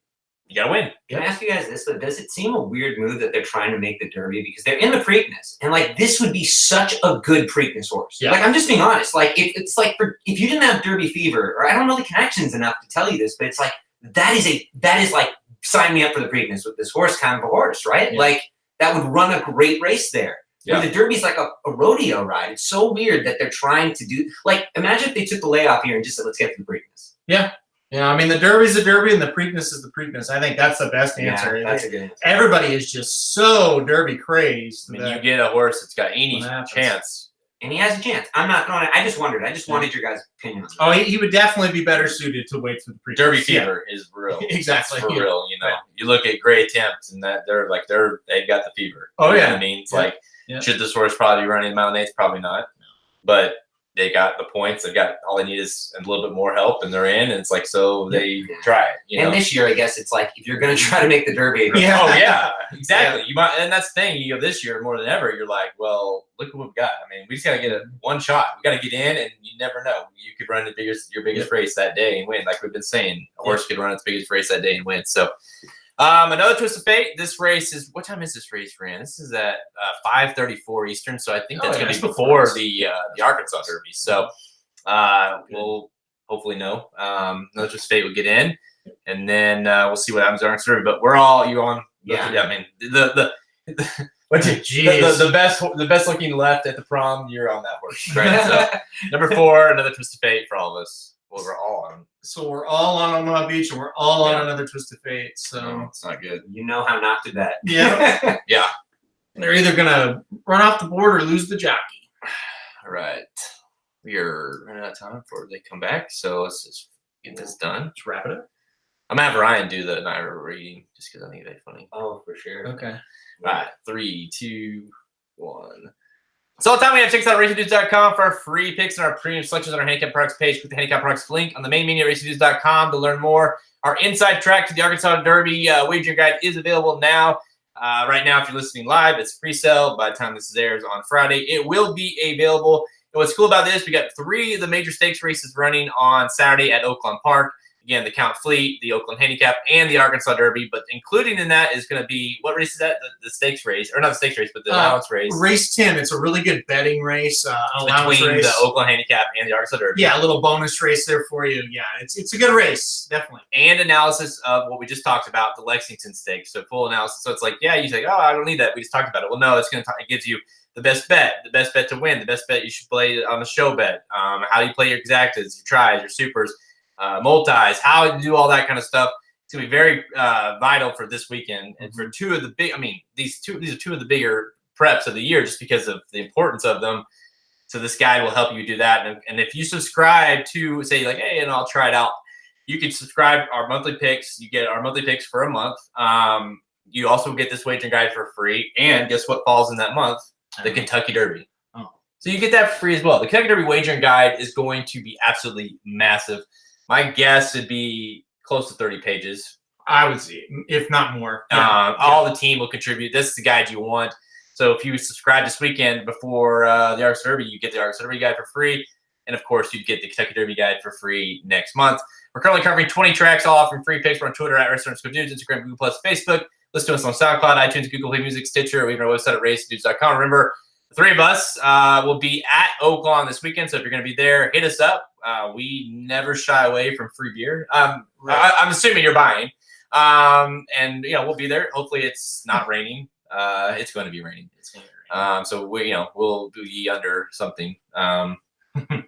you got to win. Can I ask you guys this? Does it seem a weird move that they're trying to make the Derby because they're in the Preakness, and this would be such a good Preakness horse? Yeah. I'm just being honest. If you didn't have Derby fever, or I don't know the connections enough to tell you this, but it's that is sign me up for the Preakness with this horse, kind of a horse, right? Yeah. That would run a great race there. Yeah. The Derby's like a rodeo ride. It's so weird that they're trying to do imagine if they took the layoff here and just said, let's get to the Preakness. Yeah. Yeah, I mean, the Derby's the Derby and the Preakness is the Preakness. I think that's the best answer. Yeah, that's a good answer. Everybody is just so Derby crazed. I mean, you get a horse that's got any chance. And he has a chance. I'm not throwing it. I just wondered. I just wanted your guys' opinion on that. Oh, he would definitely be better suited to wait for the Preakness. Derby fever is real. Exactly. It's for real, You look at Great Attempts and that they've got the fever. Oh, you yeah. know what I mean? Should this horse probably be running Mountain Eights? Probably not. But they got the points. They've got all they need is a little bit more help, and they're in. And it's so they try it. And this year, I guess it's if you're going to try to make the Derby. Yeah. Oh yeah, exactly. You might, and that's the thing. This year more than ever, you're well, look what we've got. I mean, we just got to get one shot. We got to get in, and you never know. You could run your biggest race that day and win. Like we've been saying, a horse could run its biggest race that day and win. So. Another Twist of Fate. This race is, what time is this race ran? This is at 5:34 Eastern, so I think that's going to be before the Arkansas Derby. So we'll hopefully know. Another Twist of Fate will get in, and then we'll see what happens at Arkansas Derby. But you on? Yeah. I mean the best looking left at the prom. You're on that horse, right? So, number 4, Another Twist of Fate for all of us. Well, we're all on. So we're all on Omaha Beach, and we're all on Another Twist of Fate. So it's not good. You know how not to bet. Yeah. Yeah. They're either gonna run off the board or lose the jockey. All right. We are running out of time before they come back, so let's just get this done. Let's wrap it up. I'm gonna have Ryan do the Naira reading just because I think they're funny. Oh, for sure. Okay. All right. 3, 2, 1. So all the time we have, check us out at racingdudes.com for our free picks and our premium selections on our handicap products page. Click the handicap products link on the main menu at racingdudes.com to learn more. Our inside track to the Arkansas Derby wagering guide is available now. Right now, if you're listening live, it's pre-sale. By the time this airs on Friday, it will be available. And what's cool about this, we got 3 of the major stakes races running on Saturday at Oaklawn Park. again, the Count Fleet, the Oaklawn Handicap, and the Arkansas Derby. But including in that is going to be, what race is that? The stakes race, or not the stakes race, but the allowance race. Race 10. It's a really good betting race. Allowance between race. the Oaklawn Handicap and the Arkansas Derby. Yeah, a little bonus race there for you. Yeah, it's a good race, definitely. And analysis of what we just talked about, the Lexington Stakes. So full analysis. So it's like, yeah, you say, oh, I don't need that. We just talked about it. Well, no, it gives you the best bet to win, the best bet you should play on the show bet, how you play your exactas, your tries, your supers, multis, how you do all that kind of stuff. It's going to be very vital for this weekend. And for two of the big, these are two of the bigger preps of the year just because of the importance of them. So this guide will help you do that. And if you subscribe to, say, like, hey, and I'll try it out, you can subscribe our monthly picks. You get our monthly picks for a month. You also get this wagering guide for free. And guess what falls in that month? The Kentucky Derby. Oh. So you get that for free as well. The Kentucky Derby wagering guide is going to be absolutely massive. My guess would be close to 30 pages. I would see, if not more. All the team will contribute. This is the guide you want. So if you subscribe this weekend before the Arkansas Derby, you get the Arkansas Derby guide for free. And, of course, you get the Kentucky Derby guide for free next month. We're currently covering 20 tracks, all offering free picks. We're on Twitter at @Restaurants_Dudes, Instagram, Google+, Facebook. Listen to us on SoundCloud, iTunes, Google Play Music, Stitcher, or even our website at racedudes.com. Remember, the three of us will be at Oaklawn this weekend, so if you're going to be there, hit us up. We never shy away from free beer. I'm assuming you're buying. And, we'll be there. Hopefully it's not raining. It's going to be raining. It's going to be raining. So, we'll be under something.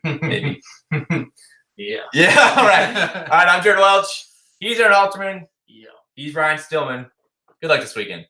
Maybe. Yeah. Yeah, all right. All right, I'm Jared Welch. He's Aaron Alterman. Yeah. He's Ryan Stillman. Good luck this weekend.